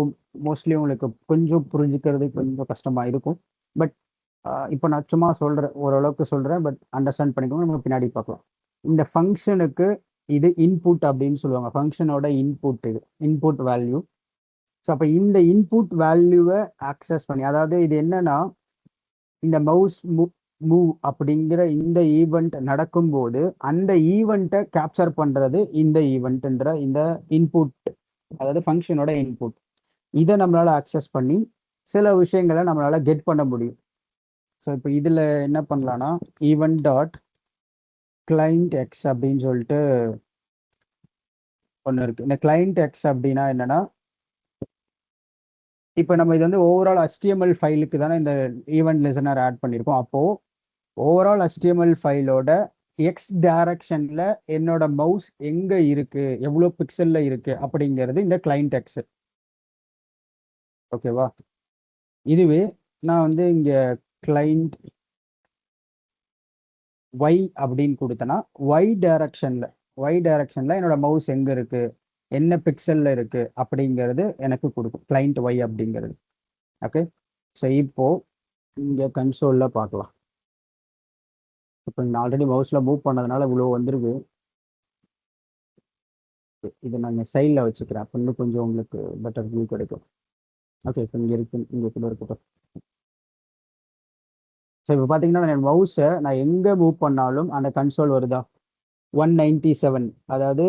மோஸ்ட்லி உங்களுக்கு கொஞ்சம் புரிஞ்சுக்கிறது கொஞ்சம் கஷ்டமாக இருக்கும். பட் இப்போ நான் சும்மா சொல்கிறேன், ஓரளவுக்கு சொல்கிறேன். பட் அண்டர்ஸ்டாண்ட் பண்ணிக்கோங்க, நம்ம பின்னாடி பார்க்கலாம். இந்த ஃபங்க்ஷனுக்கு இது இன்புட் அப்படின்னு சொல்லுவாங்க. ஃபங்க்ஷனோட இன்புட், இது இன்புட் வேல்யூ. ஸோ அப்போ இந்த இன்புட் வேல்யூவை ஆக்சஸ் பண்ணி, அதாவது இது என்னன்னா, இந்த மவுஸ் மூவ் அப்படிங்கிற இந்த ஈவெண்ட் நடக்கும்போது அந்த ஈவெண்ட்டை கேப்சர் பண்றது இந்த ஈவெண்ட்ன்ற இந்த இன்புட், அதாவது ஃபங்க்ஷனோட இன்புட். இதை நம்மளால ஆக்சஸ் பண்ணி சில விஷயங்களை நம்மளால கெட் பண்ண முடியும். ஸோ இப்போ இதில் என்ன பண்ணலாம்னா, ஈவெண்ட் டாட் கிளைண்ட் எக்ஸ் அப்படின்னு சொல்லிட்டு ஒன்று இருக்கு. இந்த கிளைண்ட் எக்ஸ் அப்படின்னா என்னன்னா, இப்போ நம்ம இது வந்து ஓவரால் HTML ஃபைலுக்கு தானே இந்த ஈவெண்ட் லிசனர் ஆட் பண்ணியிருக்கோம். அப்போ ஓவரால் HTML ஃபைலோட எக்ஸ் டைரக்ஷன்ல என்னோட மவுஸ் எங்க இருக்கு, எவ்வளோ பிக்சல்ல இருக்கு அப்படிங்கிறது இந்த கிளைண்ட் எக்ஸ். ஓகேவா? இதுவே நான் வந்து இங்க கிளைண்ட் ஒய் அப்படின்னு கொடுத்தேன்னா, ஒய் டைரக்ஷன்ல என்னோட மவுஸ் எங்க இருக்கு, என்ன பிக்சல்ல இருக்கு அப்படிங்கிறது எனக்கு கொடுக்கும் கிளைண்ட் ஒய் அப்படிங்கிறது. ஓகே, ஸோ இப்போ இங்க கன்சோல்ல பார்க்கலாம். இப்போ நான் ஆல்ரெடி மவுஸ்ல மூவ் பண்ணதுனால இவ்வளோ வந்திருக்கு. இதை நாங்கள் சைடில் வச்சுக்கிறேன், அப்போ இன்னும் கொஞ்சம் உங்களுக்கு பெட்டர் வியூ கிடைக்கும். ஓகே, இப்போ இங்கே இருக்கு, இங்கே கூட இருக்கட்டும். ஸோ இப்போ பார்த்தீங்கன்னா என் மவுஸை நான் எங்கே மூவ் பண்ணாலும் அந்த கன்சோல் வருதா, 197, அதாவது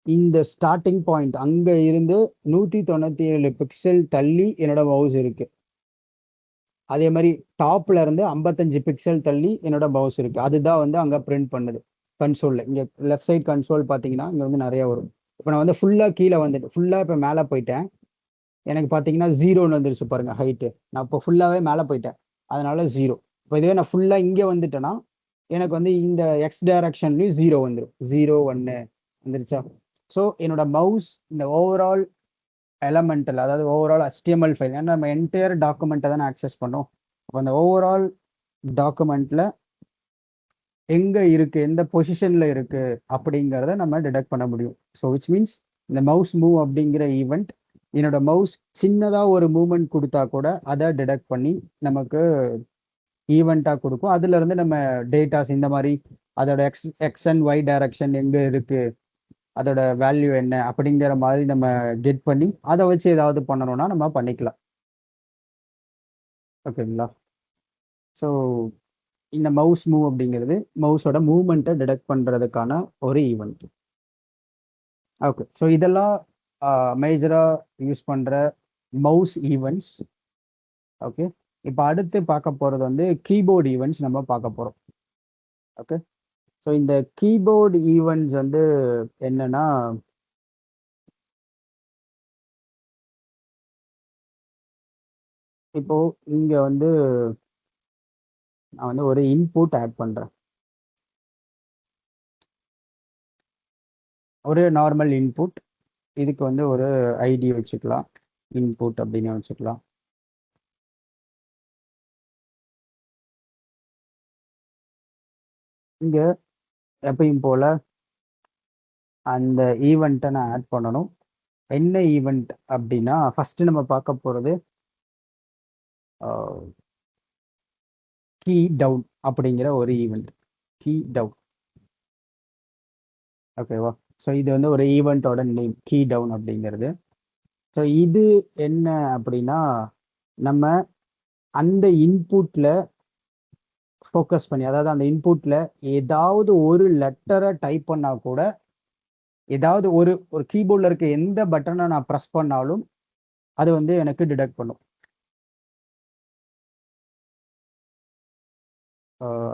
இந்த ஸ்டார்டிங் பாயிண்ட் அங்கே இருந்து 197 பிக்சல் தள்ளி என்னோட மவுஸ் இருக்கு. அதே மாதிரி டாப்ல இருந்து 55 பிக்சல் தள்ளி என்னோட மவுஸ் இருக்கு. அதுதான் வந்து அங்கே பிரிண்ட் பண்ணுது கன்சோல்ல. இங்கே லெஃப்ட் சைட் கன்சோல் பார்த்தீங்கன்னா இங்கே வந்து நிறைய வரும். இப்போ நான் வந்து ஃபுல்லாக கீழே வந்துட்டு ஃபுல்லாக இப்போ மேலே போயிட்டேன். எனக்கு பார்த்தீங்கன்னா 0ன்னு வந்துருச்சு பாருங்க ஹைட்டு. நான் இப்போ ஃபுல்லாகவே மேலே போயிட்டேன், அதனால 0. இப்போ இதுவே நான் ஃபுல்லாக இங்கே வந்துட்டேன்னா எனக்கு வந்து இந்த எக்ஸ் டைரக்ஷன்லையும் 0 வந்துடும். 0 1 வந்துருச்சா? ஸோ என்னோட மவுஸ் இந்த ஓவரால் எலமெண்டல், அதாவது ஓவரால் HTML ஃபைல், ஏன்னா நம்ம என்டையர் டாக்குமெண்ட்டை தானே ஆக்சஸ் பண்ணோம். அப்போ அந்த ஓவரால் டாக்குமெண்ட்ல எங்க இருக்கு, எந்த பொசிஷன்ல இருக்கு அப்படிங்கிறத நம்ம டிடெக்ட் பண்ண முடியும். ஸோ விச் மீன்ஸ் இந்த மவுஸ் மூவ் அப்படிங்கிற ஈவெண்ட் என்னோட மவுஸ் சின்னதா ஒரு மூவ்மெண்ட் கொடுத்தா கூட அதை டிடெக்ட் பண்ணி நமக்கு ஈவெண்ட்டாக கொடுக்கும். அதுல இருந்து நம்ம டேட்டாஸ் இந்த மாதிரி அதோட எக்ஸ் அண்ட் ஒய் டைரக்ஷன் எங்க இருக்கு, அதோட வேல்யூ என்ன அப்படிங்கிற மாதிரி நம்ம கெட் பண்ணி அதை வச்சு ஏதாவது பண்ணணும்னா நம்ம பண்ணிக்கலாம். ஓகேங்களா? ஸோ இந்த மவுஸ் மூவ் அப்படிங்கிறது மவுஸோட மூவ்மெண்ட்டை டிடெக்ட் பண்றதுக்கான ஒரு ஈவெண்ட். ஓகே, ஸோ இதெல்லாம் மேஜராக யூஸ் பண்ற மவுஸ் ஈவெண்ட்ஸ். ஓகே, இப்போ அடுத்து பார்க்க போறது வந்து கீபோர்டு ஈவெண்ட்ஸ் நம்ம பார்க்க போறோம். ஓகே, ஸோ இந்த கீபோர்டு ஈவெண்ட்ஸ் வந்து என்னன்னா, இப்போ இங்க வந்து நான் வந்து ஒரு இன்புட் ஆட் பண்றேன், ஒரு நார்மல் இன்புட். இதுக்கு வந்து ஒரு ஐடி வச்சுக்கலாம், இன்புட் அப்படின்னு வச்சுக்கலாம். இங்க எப்பயும் போல அந்த ஈவெண்ட்டை நான் ஆட் பண்ணணும். என்ன ஈவெண்ட் அப்படின்னா, ஃபர்ஸ்ட் நம்ம பார்க்க போறது கீ டவுன் அப்படிங்கிற ஒரு ஈவெண்ட். கீ டவுன், ஓகேவா? ஸோ இது வந்து ஒரு ஈவெண்ட்டோட நேம், கீ டவுன் அப்படிங்கிறது. ஸோ இது என்ன அப்படின்னா, நம்ம அந்த இன்புட்ல ஃபோக்கஸ் பண்ணி, அதாவது அந்த இன்புட்ல ஏதாவது ஒரு லெட்டரை டைப் பண்ணா கூட, ஏதாவது ஒரு ஒரு கீபோர்ட்ல இருக்க எந்த பட்டனை நான் ப்ரெஸ் பண்ணாலும் அது வந்து எனக்கு டிடெக்ட் பண்ணும்.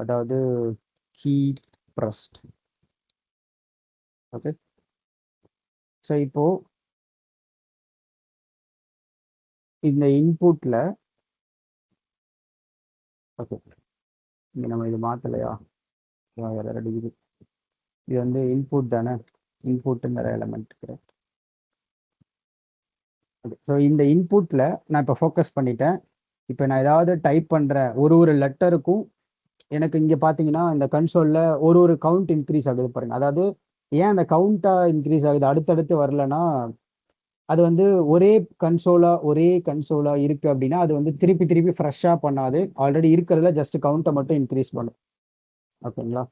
அதாவது கீ ப்ரெஸ்ட். ஓகே, ஸோ இப்போ இந்த இன்புட்ல, ஓகே இங்க நம்ம இது மாத்தலையா, எரர் அடிக்குது. இது வந்து இன்புட் தானே, இன்புட்டுங்கிற எலமெண்ட்டுக்கு. ஸோ இந்த இன்புட்டில் நான் இப்போ ஃபோக்கஸ் பண்ணிட்டேன். இப்போ நான் ஏதாவது டைப் பண்ணுறேன், ஒரு லெட்டருக்கும் எனக்கு இங்கே பார்த்தீங்கன்னா இந்த கன்சோலில் ஒரு கவுண்ட் இன்க்ரீஸ் ஆகுது பாருங்க. அதாவது ஏன் அந்த கவுண்ட்டாக இன்க்ரீஸ் ஆகுது அடுத்தடுத்து வரலன்னா, அது வந்து ஒரே கன்சோலா இருக்கு அப்படின்னா அது வந்து திருப்பி திருப்பி ஃப்ரெஷ்ஷாக பண்ணாது. ஆல்ரெடி இருக்கிறதுல ஜஸ்ட் கவுண்ட்டை மட்டும் இன்க்ரீஸ் பண்ணும். ஓகேங்களா?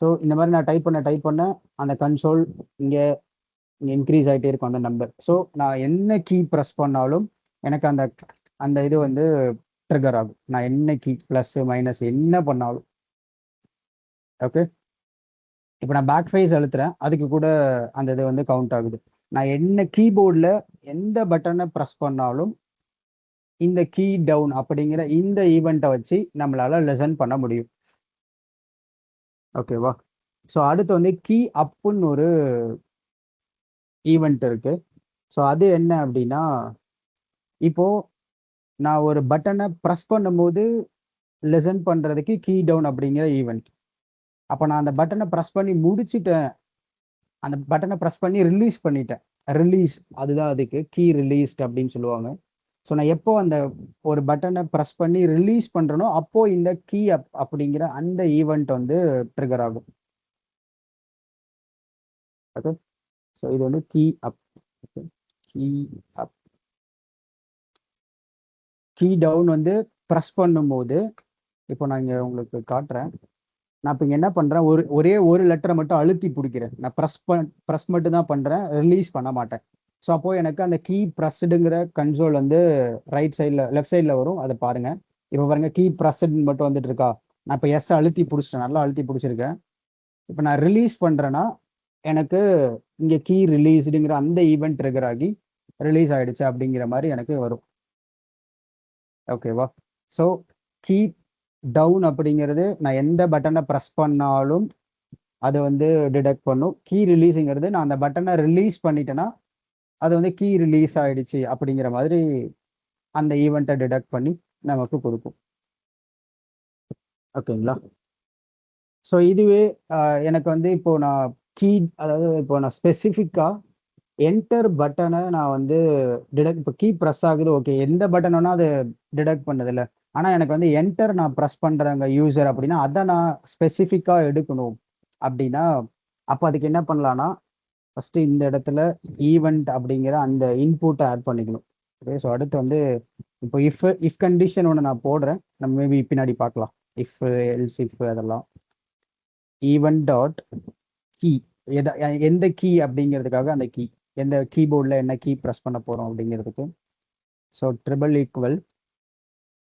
ஸோ இந்த மாதிரி நான் டைப் பண்ண அந்த கன்சோல் இங்கே இன்க்ரீஸ் ஆகிட்டே இருக்கும் அந்த நம்பர். ஸோ நான் என்ன கீ ப்ரெஸ் பண்ணாலும் எனக்கு அந்த அந்த இது வந்து ட்ரிகர் ஆகும். நான் என்ன கீ ப்ளஸ் மைனஸ் என்ன பண்ணாலும். ஓகே, இப்போ நான் பேக் ஃபேஸ் அழுத்துறேன், அதுக்கு கூட அந்த இது வந்து கவுண்ட் ஆகுது. நான் என்ன கீபோர்டில் எந்த பட்டனை ப்ரெஸ் பண்ணாலும் இந்த கீ டவுன் அப்படிங்கிற இந்த ஈவெண்ட்டை வச்சு நம்மளால லெசன் பண்ண முடியும். ஓகேவா? ஸோ அடுத்து வந்து கீ அப்புன்னு ஒரு ஈவெண்ட் இருக்கு. ஸோ அது என்ன அப்படின்னா, இப்போ நான் ஒரு பட்டனை ப்ரெஸ் பண்ணும்போது லெசன் பண்ணுறதுக்கு கீ டவுன் அப்படிங்கிற ஈவெண்ட். அப்போ நான் அந்த பட்டனை ப்ரெஸ் பண்ணி முடிச்சிட்டேன், அந்த பட்டனை ப்ரெஸ் பண்ணி ரிலீஸ் பண்ணிட்டேன். ரிலீஸ் அதுதான் அதுக்கு கீ ரிலீஸ்ட் அப்படின்னு சொல்லுவாங்க. ஸோ நான் எப்போ அந்த ஒரு பட்டனை ப்ரெஸ் பண்ணி ரிலீஸ் பண்ணுறனோ அப்போ இந்த கீ அப் அப்படிங்கிற அந்த ஈவெண்ட் வந்து ட்ரிகர் ஆகும். ஓகே, ஸோ இது வந்து key up. Key up. Key down வந்து ப்ரெஸ் பண்ணும்போது இப்போ நான் இங்கே உங்களுக்கு காட்டுறேன். நான் இப்போ இங்கே என்ன பண்ணுறேன், ஒரே ஒரு லெட்டரை மட்டும் அழுத்தி பிடிக்கிறேன். நான் ப்ரெஸ் மட்டும் தான் பண்ணுறேன், ரிலீஸ் பண்ண மாட்டேன். ஸோ அப்போ எனக்கு அந்த கீ ப்ரெஸ்டுங்கிற கன்சோல் வந்து ரைட் சைடில் லெஃப்ட் சைடில் வரும். அதை பாருங்க. இப்போ பாருங்க கீ ப்ரெஸ்டுன்னு மட்டும் வந்துட்டு இருக்கா. நான் இப்போ எஸ் அழுத்தி பிடிச்சிட்டேன், நல்லா அழுத்தி பிடிச்சிருக்கேன். இப்போ நான் ரிலீஸ் பண்ணுறேன்னா எனக்கு இங்கே கீ ரிலீஸ்டுங்கிற அந்த ஈவெண்ட் ட்ரிகர் ஆகி ரிலீஸ் ஆயிடுச்சு அப்படிங்கிற மாதிரி எனக்கு வரும். ஓகேவா? ஸோ கீ டவுன் அப்படிங்கிறது நான் எந்த பட்டனை ப்ரெஸ் பண்ணாலும் அது வந்து டிடெக்ட் பண்ணும். கீ ரிலீஸுங்கிறது நான் அந்த பட்டனை ரிலீஸ் பண்ணிட்டேன்னா அது வந்து கீ ரிலீஸ் ஆயிடுச்சு அப்படிங்கிற மாதிரி அந்த ஈவெண்ட்டை டிடெக்ட் பண்ணி நமக்கு கொடுக்கும். ஓகேங்களா? ஸோ இதுவே எனக்கு வந்து இப்போ நான் கீ, அதாவது இப்போ நான் ஸ்பெசிஃபிக்காக என்டர் பட்டனை நான் வந்து டிடெக்ட், இப்போ கீ ப்ரெஸ் ஆகுது, ஓகே, எந்த பட்டன் வேணா அது டிடெக்ட் பண்ணதில்ல. ஆனால் எனக்கு வந்து என்டர் நான் ப்ரெஸ் பண்ணுறேங்க யூசர் அப்படின்னா அதை நான் ஸ்பெசிஃபிக்காக எடுக்கணும் அப்படின்னா அப்போ அதுக்கு என்ன பண்ணலான்னா ஃபஸ்ட்டு இந்த இடத்துல ஈவெண்ட் அப்படிங்கிற அந்த இன்புட்டை ஆட் பண்ணிக்கணும். ஓகே, ஸோ அடுத்து வந்து இப்போ இஃப் கண்டிஷன் ஒன்று நான் போடுறேன், நம்ம மேபி பின்னாடி பார்க்கலாம். இஃப் எல்ஸ் இஃப் அதெல்லாம் ஈவெண்ட் டாட் கீ எந்த கீ அப்படிங்கிறதுக்காக அந்த கீ எந்த கீபோர்டில் என்ன கீ ப்ரெஸ் பண்ண போகிறோம் அப்படிங்கிறதுக்கு. So triple equal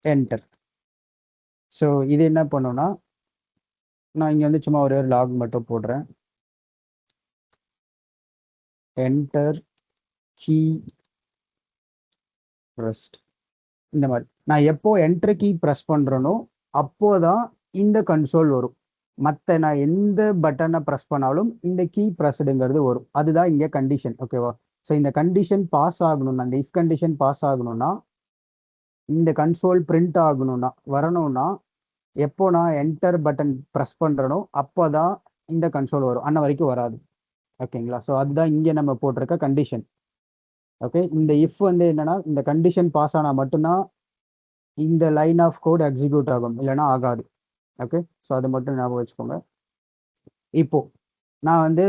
enter. So இது என்ன பண்ணோன்னா நான் இங்கே வந்து சும்மா ஒரே ஒரு லாக் மட்டும் போடுறேன். Enter key pressed. இந்த மாதிரி நான் எப்போ என்டர் கீ ப்ரெஸ் பண்ணுறனோ அப்போதான் இந்த கன்சோல் வரும். மற்ற நான் எந்த பட்டனை ப்ரெஸ் பண்ணாலும் இந்த கீ ப்ரெஸ்டுங்கிறது வரும். அதுதான் இங்கே கண்டிஷன். ஓகேவா? ஸோ இந்த கண்டிஷன் பாஸ் ஆகணும்னா, அந்த இஃப் கண்டிஷன் பாஸ் ஆகணும்னா, இந்த கன்சோல் பிரிண்ட் ஆகணும்னா வரணும்னா எப்போ நான் என்டர் பட்டன் ப்ரெஸ் பண்ணுறனோ அப்போ தான் இந்த கன்சோல் வரும், அன்ன வரைக்கும் வராது. ஓகேங்களா? ஸோ அதுதான் இங்கே நம்ம போட்டிருக்க கண்டிஷன். ஓகே, இந்த இஃப் வந்து என்னன்னா இந்த கண்டிஷன் பாஸ் ஆனால் மட்டும்தான் இந்த லைன் ஆஃப் கோட் எக்ஸிக்யூட் ஆகும், இல்லைன்னா ஆகாது. ஓகே, ஸோ அதை மட்டும் ஞாபகம் வச்சுக்கோங்க. இப்போ நான் வந்து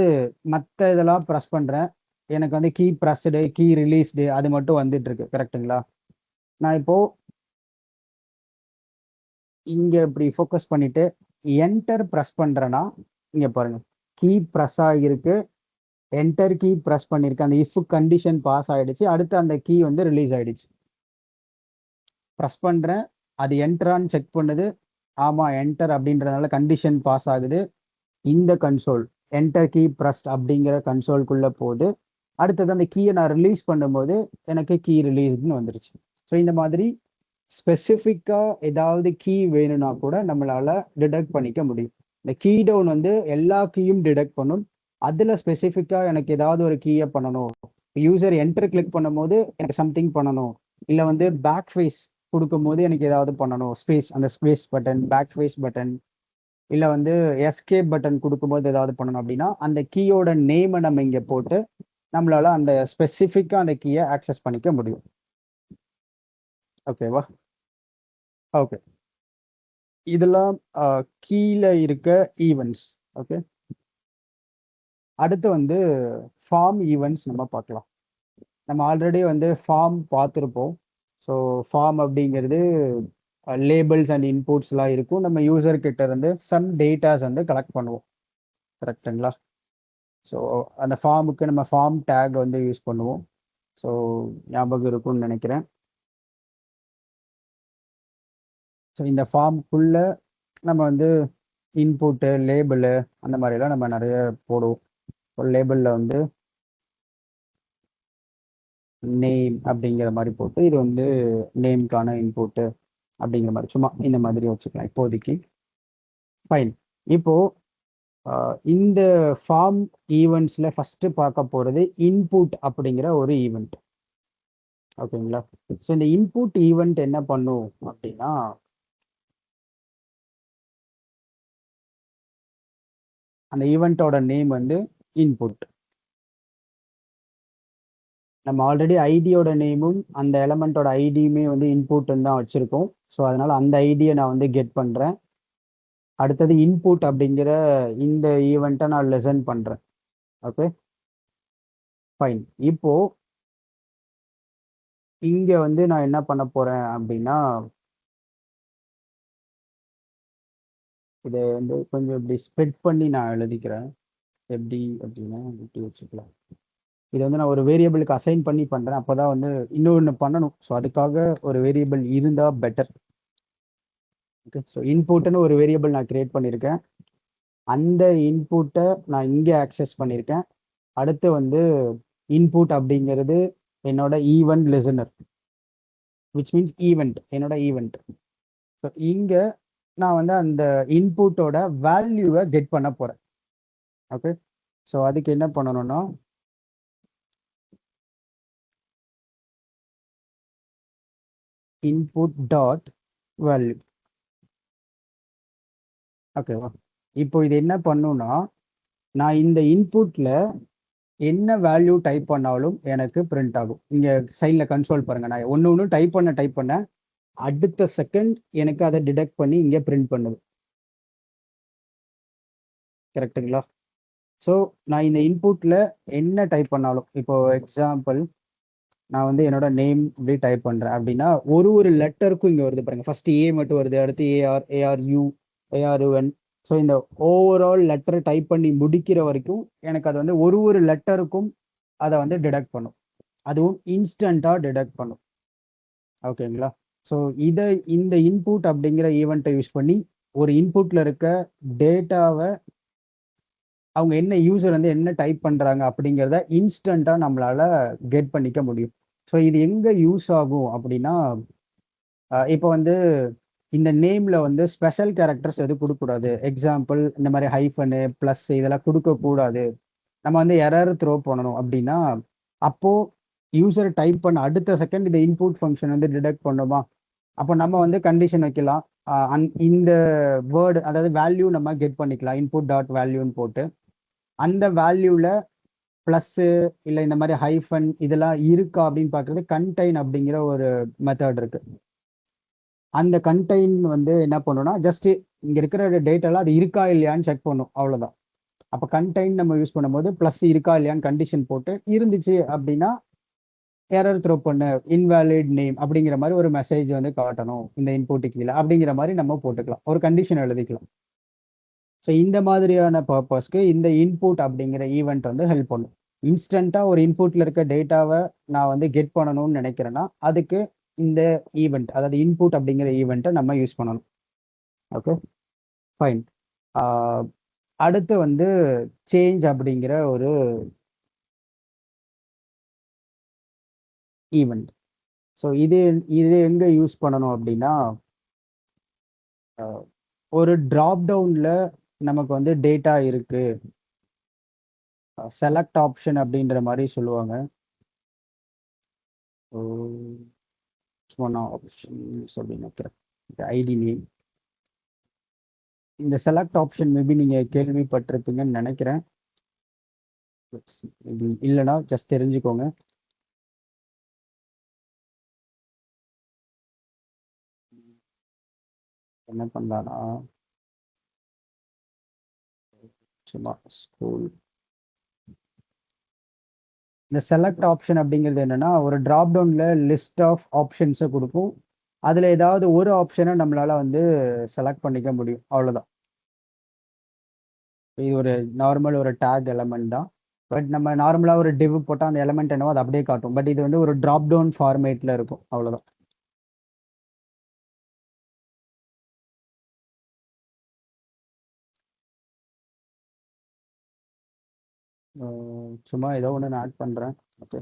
மற்ற இதெல்லாம் ப்ரெஸ் பண்ணுறேன், எனக்கு வந்து கீ ப்ரெஸ்டு கீ ரிலீஸ்டு அது மட்டும் வந்துட்டு இருக்கு. கரெக்டுங்களா? நான் இப்போ இங்கே இப்படி ஃபோக்கஸ் பண்ணிட்டு என்டர் ப்ரெஸ் பண்ணுறேன்னா இங்கே பாருங்க கீ ப்ரெஸ் ஆகியிருக்கு, என்டர் கீ ப்ரெஸ் பண்ணியிருக்கேன், அந்த இஃப் கண்டிஷன் பாஸ் ஆகிடுச்சு, அடுத்து அந்த கீ வந்து ரிலீஸ் ஆகிடுச்சு. ப்ரெஸ் பண்ணுறேன், அது என்டரான்னு செக் பண்ணுது, ஆமாம் என்டர் அப்படின்றதுனால கண்டிஷன் பாஸ் ஆகுது. இந்த கன்சோல் என்டர் கீ ப்ரெஸ்ட் அப்படிங்கிற கன்சோல்குள்ளே போகுது. அடுத்தது அந்த கீயை நான் ரிலீஸ் பண்ணும்போது எனக்கு கீ ரிலீஸ்னு வந்துருச்சு. ஸோ இந்த மாதிரி ஸ்பெசிஃபிக்காக ஏதாவது கீ வேணும்னா கூட நம்மளால் டிடெக்ட் பண்ணிக்க முடியும். இந்த கீ டவுன் வந்து எல்லா கீயும் டிடெக்ட் பண்ணும். அதில் ஸ்பெசிஃபிக்காக எனக்கு ஏதாவது ஒரு கீயை பண்ணணும், யூசர் என்டர் கிளிக் பண்ணும்போது எனக்கு சம்திங் பண்ணணும், இல்லை வந்து பேக் ஃபேஸ் கொடுக்கும்போது எனக்கு ஏதாவது பண்ணணும், ஸ்பேஸ் அந்த space button backspace button இல்லை வந்து எஸ்கேப் பட்டன் கொடுக்கும்போது ஏதாவது பண்ணணும் அப்படின்னா அந்த கீயோட நேமை நம்ம இங்கே போட்டு நம்மளால அந்த ஸ்பெசிஃபிக்காக அந்த கீயை ஆக்சஸ் பண்ணிக்க முடியும். ஓகேவா? ஓகே, இதெல்லாம் கீழே இருக்க ஈவெண்ட்ஸ். ஓகே, அடுத்து வந்து ஃபார்ம் ஈவெண்ட்ஸ் நம்ம பார்க்கலாம். நம்ம ஆல்ரெடி வந்து ஃபார்ம் பார்த்துருப்போம். ஸோ ஃபார்ம் அப்படிங்கிறது லேபிள்ஸ் அண்ட் இன்புட்ஸ்லாம் இருக்கும். நம்ம யூசர் கிட்ட இருந்து சம் டேட்டாஸ் வந்து கலெக்ட் பண்ணுவோம். கரெக்டுங்களா? ஸோ அந்த ஃபார்முக்கு நம்ம ஃபார்ம் டேக் வந்து யூஸ் பண்ணுவோம். ஸோ ஞாபகம் இருக்கும்னு நினைக்கிறேன். ஸோ இந்த ஃபார்முக்குள்ள நம்ம வந்து இன்புட்டு, லேபிளு அந்த மாதிரிலாம் நம்ம நிறைய போடுவோம். ஒரு லேபிளில் வந்து நேம் அப்படிங்கிற மாதிரி போட்டு இது வந்து நேம்க்கான இன்புட்டு அப்படிங்கிற மாதிரி சும்மா இந்த மாதிரி வச்சுக்கலாம் இப்போதைக்கு. ஃபைன். இப்போ இந்த ஃபார்ம் ஈவெண்ட்ஸில் ஃபஸ்ட்டு பார்க்க போகிறது இன்புட் அப்படிங்கிற ஒரு ஈவெண்ட். ஓகேங்களா? ஸோ இந்த இன்புட் ஈவெண்ட் என்ன பண்ணும் அப்படின்னா, அந்த ஈவெண்ட்டோட நேம் வந்து இன்புட். நம்ம ஆல்ரெடி ஐடியோட நேமும் அந்த எலமெண்ட்டோட ஐடியுமே வந்து இன்புட்னு தான் வச்சுருக்கோம். ஸோ அதனால் அந்த ஐடியை நான் வந்து கெட் பண்ணுறேன். அடுத்தது இன்புட் அப்படிங்கிற இந்த ஈவெண்ட்டை நான் லெசன் பண்ணுறேன். Okay, fine. இப்போ இங்கே வந்து நான் என்ன பண்ண போகிறேன் அப்படின்னா, இதை வந்து கொஞ்சம் இப்படி ஸ்ப்ரெட் பண்ணி நான் எழுதிக்கிறேன். எப்படி அப்படின்னா இப்படி வச்சுக்கலாம். இதை வந்து நான் ஒரு வேரியபிளுக்கு அசைன் பண்ணி பண்ணுறேன். அப்போ தான் வந்து இன்னொன்று பண்ணணும். ஸோ அதுக்காக ஒரு வேரியபிள் இருந்தால் பெட்டர். ஓகே, ஸோ இன்புட்னு ஒரு வேரியபிள் நான் கிரியேட் பண்ணியிருக்கேன். அந்த இன்புட்டை நான் இங்கே ஆக்சஸ் பண்ணியிருக்கேன். அடுத்து வந்து இன்புட் அப்படிங்கிறது என்னோட event listener, which means event, என்னோட ஈவெண்ட். ஸோ இங்கே நான் வந்து அந்த இன்புட்டோட வேல்யூவை கெட் பண்ண போகிறேன். ஓகே, ஸோ அதுக்கு என்ன பண்ணணும்னா இன்புட் டாட் வேல்யூ. ஓகேவா? இப்போ இது என்ன பண்ணுன்னா, நான் இந்த இன்புட்டில் என்ன வேல்யூ டைப் பண்ணாலும் எனக்கு பிரிண்ட் ஆகும். இங்கே சைடில் கன்சோல் பாருங்கள். நான் ஒன்று டைப் பண்ண அடுத்த செகண்ட் எனக்கு அதை டிடெக்ட் பண்ணி இங்கே பிரிண்ட் பண்ணுது. கரெக்டுங்களா? ஸோ நான் இந்த இன்புட்டில் என்ன டைப் பண்ணாலும், இப்போ எக்ஸாம்பிள் நான் வந்து என்னோட நேம் இப்படி டைப் பண்ணுறேன் அப்படின்னா ஒரு லெட்டருக்கும் இங்கே வருது பாருங்க. ஃபர்ஸ்ட் ஏ மட்டும் வருது, அடுத்து ஏஆர்யூ, ஏஆர்யூஎன். ஸோ இந்த ஓவரால் லெட்டர் டைப் பண்ணி முடிக்கிற வரைக்கும் எனக்கு அது வந்து ஒரு லெட்டருக்கும் அதை வந்து டிடெக்ட் பண்ணும். அதுவும் இன்ஸ்டண்ட்டாக டிடெக்ட் பண்ணும். ஓகேங்களா? ஸோ இந்த இன்புட் அப்படிங்கிற ஈவெண்ட்டை யூஸ் பண்ணி ஒரு இன்புட்டில் இருக்க டேட்டாவை அவங்க என்ன யூசர் வந்து என்ன டைப் பண்ணுறாங்க அப்படிங்கிறத இன்ஸ்டண்ட்டாக நம்மளால் கெட் பண்ணிக்க முடியும். ஸோ இது எங்கே யூஸ் ஆகும் அப்படின்னா, இப்போ வந்து இந்த நேமில் வந்து ஸ்பெஷல் கேரக்டர்ஸ் எதுவும் கொடுக்கக்கூடாது. எக்ஸாம்பிள் இந்த மாதிரி ஹைஃபனு, ப்ளஸ் இதெல்லாம் கொடுக்கக்கூடாது. நம்ம வந்து எரர் த்ரோ பண்ணணும் அப்படின்னா, அப்போது யூசர் டைப் பண்ண அடுத்த செகண்ட் இந்த இன்புட் ஃபங்க்ஷன் வந்து டிடெக்ட் பண்ணுமா, அப்போ நம்ம வந்து கண்டிஷன் வைக்கலாம். இந்த வேர்டு அதாவது வேல்யூ நம்ம கெட் பண்ணிக்கலாம். இன்புட் டாட் வேல்யூன்னு போட்டு அந்த வேல்யூவில் ப்ளஸ்ஸு இல்லை இந்த மாதிரி ஹைஃபன் இதெல்லாம் இருக்கா அப்படின்னு பார்க்குறது கண்டைன் அப்படிங்கிற ஒரு மெத்தட் இருக்குது. அந்த கண்டைன் வந்து என்ன பண்ணுன்னா, ஜஸ்ட்டு இங்கே இருக்கிற டேட்டாலாம் அது இருக்கா இல்லையான்னு செக் பண்ணும், அவ்வளோதான். அப்போ கண்டைன் நம்ம யூஸ் பண்ணும்போது ப்ளஸ் இருக்கா இல்லையான்னு கண்டிஷன் போட்டு இருந்துச்சு அப்படின்னா எரர் த்ரோ பண்ணு, இன்வேலிட் நேம் அப்படிங்கிற மாதிரி ஒரு மெசேஜ் வந்து காட்டணும் இந்த இன்புட்டு கீழே அப்படிங்கிற மாதிரி நம்ம போட்டுக்கலாம். ஒரு கண்டிஷன் எழுதிக்கலாம். ஸோ இந்த மாதிரியான பர்பஸ்க்கு இந்த இன்புட் அப்படிங்கிற ஈவெண்ட் வந்து ஹெல்ப் பண்ணும். இன்ஸ்டண்ட்டாக ஒரு இன்புட்டில் இருக்க டேட்டாவை நான் வந்து கெட் பண்ணணும்னு நினைக்கிறேன்னா அதுக்கு இந்த ஈவெண்ட், அதாவது இன்புட் அப்படிங்கிற ஈவெண்ட்டை நம்ம யூஸ் பண்ணணும். Okay, fine. அடுத்து வந்து சேஞ்ச் அப்படிங்கிற ஒரு ஈவெண்ட். ஸோ இது இது எங்கே யூஸ் பண்ணணும் அப்படின்னா, ஒரு ட்ராப் டவுனில் நமக்கு வந்து டேட்டா இருக்கு, செலக்ட் ஆப்ஷன் அப்படின்ற மாதிரி சொல்லுவாங்க. ஒன் ஆப்ஷன்ஸ் அப்படின்னு நினைக்கிறேன். ஐடி நேம் இந்த செலக்ட் ஆப்ஷன் மேபி நீங்கள் கேள்விப்பட்டிருப்பீங்கன்னு நினைக்கிறேன். இல்லைன்னா ஜஸ்ட் தெரிஞ்சுக்கோங்க. என்ன பண்ணலான்னா சும்மா ஸ்கூல் இந்த செலக்ட் ஆப்ஷன் அப்படிங்கிறது என்னன்னா ஒரு டிராப் டவுன்ல லிஸ்ட் ஆஃப் ஆப்ஷன்ஸை கொடுக்கும். அதுல ஏதாவது ஒரு ஆப்ஷனை நம்மளால வந்து செலக்ட் பண்ணிக்க முடியும், அவ்வளவுதான். இது ஒரு நார்மல் ஒரு டேக் எலமெண்ட் தான். பட் நம்ம நார்மலா ஒரு டிவ் போட்டால் அந்த எலமெண்ட் என்னவோ அது அப்படியே காட்டும். பட் இது வந்து ஒரு டிராப் டவுன் ஃபார்மேட்ல இருக்கும், அவ்வளவுதான். சும்மா ஏதோ ஒன்று நான் ஆட் பண்றேன். ஓகே,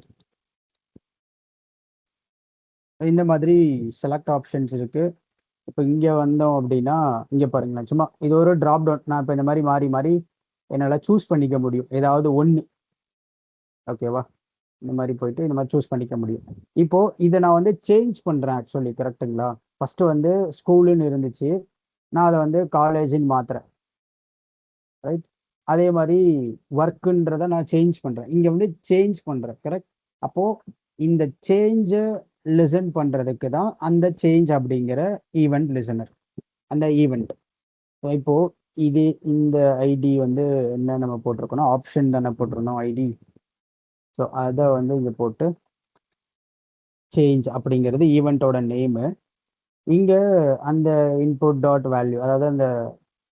இந்த மாதிரி செலக்ட் ஆப்ஷன்ஸ் இருக்கு. இப்போ இங்க வந்தோம் அப்படின்னா இங்க பாருங்களேன், சும்மா இது ஒரு டிராப் டவுன். நான் இப்போ இந்த மாதிரி மாறி மாறி என்னால் சூஸ் பண்ணிக்க முடியும் ஏதாவது ஒன்று. ஓகேவா, இந்த மாதிரி போயிட்டு இந்த மாதிரி சூஸ் பண்ணிக்க முடியும். இப்போ இதை நான் வந்து சேஞ்ச் பண்றேன் ஆக்சுவலி, கரெக்டுங்களா? ஃபர்ஸ்ட் வந்து ஸ்கூலுன்னு இருந்துச்சு, நான் அதை வந்து காலேஜின்னு மாத்துறேன், ரைட்? அதே மாதிரி ஒர்க்குன்றதை நான் சேஞ்ச் பண்றேன், இங்க வந்து சேஞ்ச் பண்றேன், கரெக்ட்? அப்போ இந்த சேஞ்சை லிசன் பண்றதுக்கு தான் அந்த சேஞ்ச் அப்படிங்கிற ஈவெண்ட் லிசனர், அந்த ஈவெண்ட். இப்போ இது இந்த ஐடி வந்து என்ன நம்ம போட்டிருக்கோம்னா ஆப்ஷன் தானே போட்டிருந்தோம் ஐடி. ஸோ அதை வந்து இங்க போட்டு சேஞ்ச் அப்படிங்கிறது ஈவெண்ட்டோட நேமு. இங்க அந்த இன்புட் டாட் வேல்யூ, அதாவது அந்த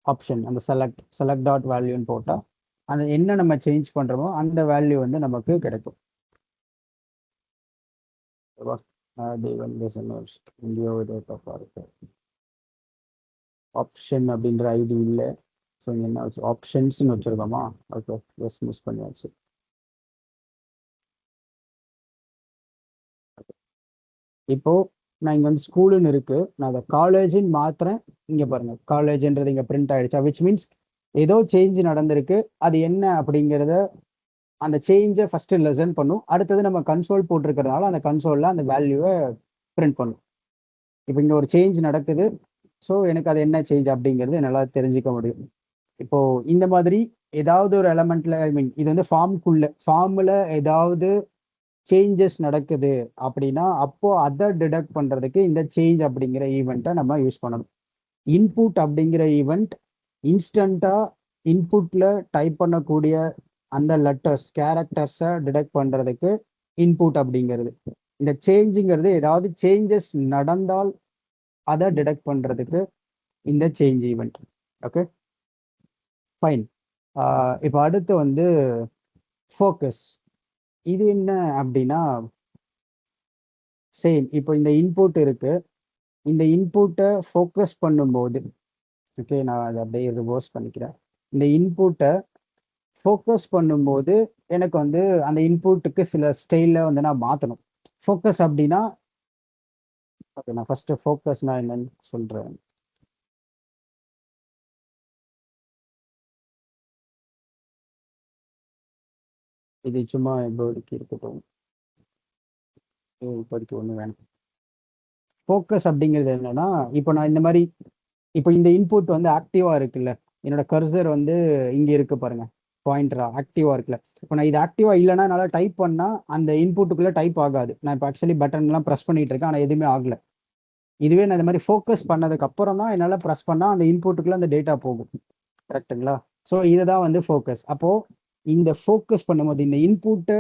ஆப்ஷன் அந்த செலக்ட் டாட் வேல்யூன்னு போட்டால் அந்த என்ன நம்ம சேஞ்ச் பண்றோமோ அந்த வேல்யூ வந்து நமக்கு கிடைக்கும். ஆப்ஷன் அப்படின்ற ஐடி இல்லை. ஸோ இங்க என்ன வச்சு ஆப்ஷன்ஸ்னு வச்சிருக்கோமா? ஓகே, எஸ் மிஸ் பண்ணியாச்சு. இப்போ நான் இங்க வந்து ஸ்கூலுன்னு இருக்கு, நான் அதை காலேஜின்னு மாத்துறேன். இங்க பாருங்க காலேஜ்ன்றது இங்க பிரிண்ட் ஆயிடுச்சா, விச் மீன்ஸ் ஏதோ சேஞ்ச் நடந்திருக்கு. அது என்ன அப்படிங்கிறத அந்த சேஞ்சை ஃபர்ஸ்ட் லெசன் பண்ணும். அடுத்தது நம்ம கன்சோல் போட்டிருக்கிறதுனால அந்த கன்சோல்ல அந்த வேல்யூவை பிரிண்ட் பண்ணும். இப்போ இங்க ஒரு சேஞ்ச் நடக்குது, ஸோ எனக்கு அது என்ன சேஞ்ச் அப்படிங்கிறது என்னால் தெரிஞ்சுக்க முடியும். இப்போ இந்த மாதிரி ஏதாவது ஒரு எலமெண்ட்ல, ஐ மீன் இது வந்து ஃபார்ம்ல ஏதாவது சேஞ்சஸ் நடக்குது அப்படின்னா அப்போ அதை டிடெக்ட் பண்றதுக்கு இந்த சேஞ்ச் அப்படிங்கிற ஈவெண்ட்டை நம்ம யூஸ் பண்ணணும். இன்புட் அப்படிங்கிற ஈவெண்ட் இன்ஸ்டண்டா இன்புட்ல டைப் பண்ணக்கூடிய அந்த லெட்டர்ஸ் கேரக்டர்ஸை டிடெக்ட் பண்றதுக்கு இன்புட் அப்படிங்கிறது. இந்த சேஞ்சுங்கிறது ஏதாவது சேஞ்சஸ் நடந்தால் அதை டிடெக்ட் பண்றதுக்கு இந்த சேஞ்ச் ஈவெண்ட். Okay, fine. இப்போ அடுத்து வந்து ஃபோக்கஸ். இது என்ன அப்படின்னா சேம். இப்போ இந்த இன்புட் இருக்கு, இந்த இன்புட்டை ஃபோக்கஸ் பண்ணும்போது, ஓகே நான் அதை அப்படியே ரிவர்ஸ் பண்ணிக்கிறேன். இந்த இன்புட்டை ஃபோக்கஸ் பண்ணும்போது எனக்கு வந்து அந்த இன்புட்டுக்கு சில ஸ்டைலில் வந்து நான் மாற்றணும். ஃபோக்கஸ் அப்படின்னா ஓகே, நான் ஃபர்ஸ்ட் ஃபோக்கஸ்னா என்னன்னு சொல்றேன். இது சும்மா இப்போதைக்கு இருக்கட்டும், இப்போதைக்கு ஒன்று வேணும். ஃபோக்கஸ் அப்படிங்கிறது என்னன்னா, இப்போ நான் இந்த மாதிரி இப்போ இந்த இன்புட் வந்து ஆக்டிவா இருக்குல்ல, என்னோட கர்சர் வந்து இங்க இருக்கு பாருங்க, பாயிண்டரா ஆக்டிவா இருக்குல்ல. இப்போ நான் இது ஆக்டிவா இல்லைன்னா என்னால் டைப் பண்ணா அந்த இன்புட்டுக்குள்ள டைப் ஆகாது. நான் இப்போ ஆக்சுவலி பட்டன் எல்லாம் ப்ரெஸ் பண்ணிட்டு இருக்கேன், ஆனால் எதுவுமே ஆகல. இதுவே நான் இந்த மாதிரி ஃபோக்கஸ் பண்ணதுக்கு அப்புறம் தான் என்னால் ப்ரெஸ் பண்ணா அந்த இன்புட்டுக்குள்ள அந்த டேட்டா போகும், கரெக்டுங்களா? ஸோ இதுதான் வந்து ஃபோக்கஸ். அப்போ இந்த ஃபோக்கஸ் பண்ணும்போது இந்த இன்புட்டு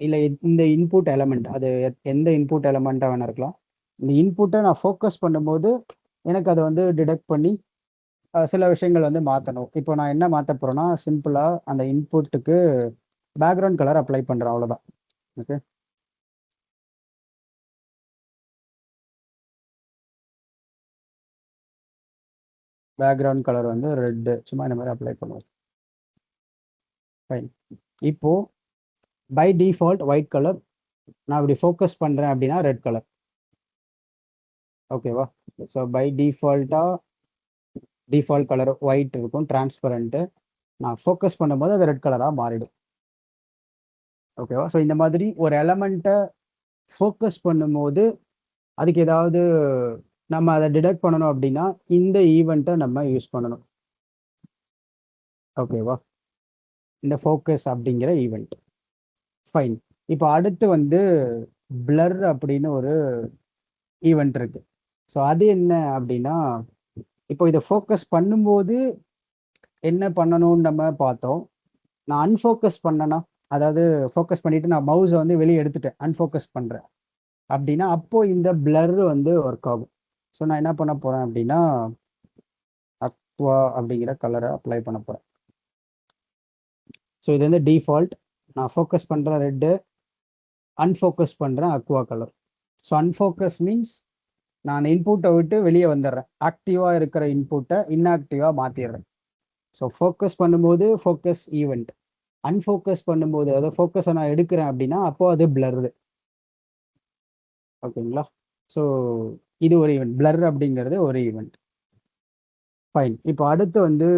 இல்லை இந்த இன்புட் எலமெண்ட், அது எந்த இன்புட் எலமெண்ட்டாக வேணா இருக்கலாம், இந்த இன்புட்டை நான் ஃபோக்கஸ் பண்ணும்போது எனக்கு அதை வந்து டிடெக்ட் பண்ணி சில விஷயங்கள் வந்து மாற்றணும். இப்போ நான் என்ன மாற்ற போறேன்னா சிம்பிளாக அந்த இன்புட்டுக்கு பேக்ரவுண்ட் கலர் அப்ளை பண்ணுறேன், அவ்வளோதான். ஓகே, பேக்ரவுண்ட் கலர் வந்து ரெட்டு, சும்மா இந்த மாதிரி அப்ளை பண்ணுவோம். ஃபைன். இப்போ பை டிஃபால்ட் ஒயிட் கலர், நான் இப்படி ஃபோக்கஸ் பண்ணுறேன் அப்படின்னா ரெட் கலர். ஓகேவா? So by default colour white இருக்கும், டிரான்ஸ்பரண்ட்டு. நான் ஃபோக்கஸ் பண்ணும்போது அது ரெட் கலராக மாறிடும். ஓகேவா? ஸோ இந்த மாதிரி ஒரு எலமெண்ட்டை ஃபோக்கஸ் பண்ணும்போது அதுக்கு ஏதாவது நம்ம அதை டிடெக்ட் பண்ணணும் அப்படின்னா இந்த ஈவெண்ட்டை நம்ம யூஸ் பண்ணணும். ஓகேவா? இந்த ஃபோக்கஸ் அப்படிங்கிற ஈவெண்ட். ஃபைன். இப்போ அடுத்து வந்து பிளர் அப்படின்னு ஒரு ஈவெண்ட் இருக்கு. ஸோ அது என்ன அப்படின்னா, இப்போ இதை ஃபோக்கஸ் பண்ணும்போது என்ன பண்ணணும்னு நம்ம பார்த்தோம். நான் அன்ஃபோக்கஸ் பண்ணனா, அதாவது ஃபோக்கஸ் பண்ணிட்டு நான் மவுஸை வந்து வெளியே எடுத்துட்டேன், அன்ஃபோக்கஸ் பண்றேன் அப்படின்னா, அப்போ இந்த பிளர் வந்து ஒர்க் ஆகும். ஸோ நான் என்ன பண்ண போறேன் அப்படின்னா, அக்வா அப்படிங்கிற கலரை அப்ளை பண்ண போறேன். ஸோ இது வந்து டிஃபால்ட். நான் ஃபோக்கஸ் பண்ற ரெட்டு, அன்ஃபோக்கஸ் பண்றேன் அக்வா கலர். ஸோ அன்ஃபோக்கஸ் மீன்ஸ் நான் அந்த இன்புட்டை விட்டு வெளியே வந்துடுறேன், ஆக்டிவாக இருக்கிற இன்புட்டை இன்ஆக்டிவாக மாற்றிடுறேன். ஸோ ஃபோக்கஸ் பண்ணும்போது ஃபோக்கஸ் ஈவெண்ட், அன்ஃபோக்கஸ் பண்ணும்போது அதாவது ஃபோக்கஸை நான் எடுக்கிறேன் அப்படின்னா அப்போ அது பிளர்ரு. ஓகேங்களா? ஸோ இது ஒரு ஈவெண்ட், பிளர் அப்படிங்கிறது ஒரு ஈவெண்ட். ஃபைன். இப்போ அடுத்து வந்து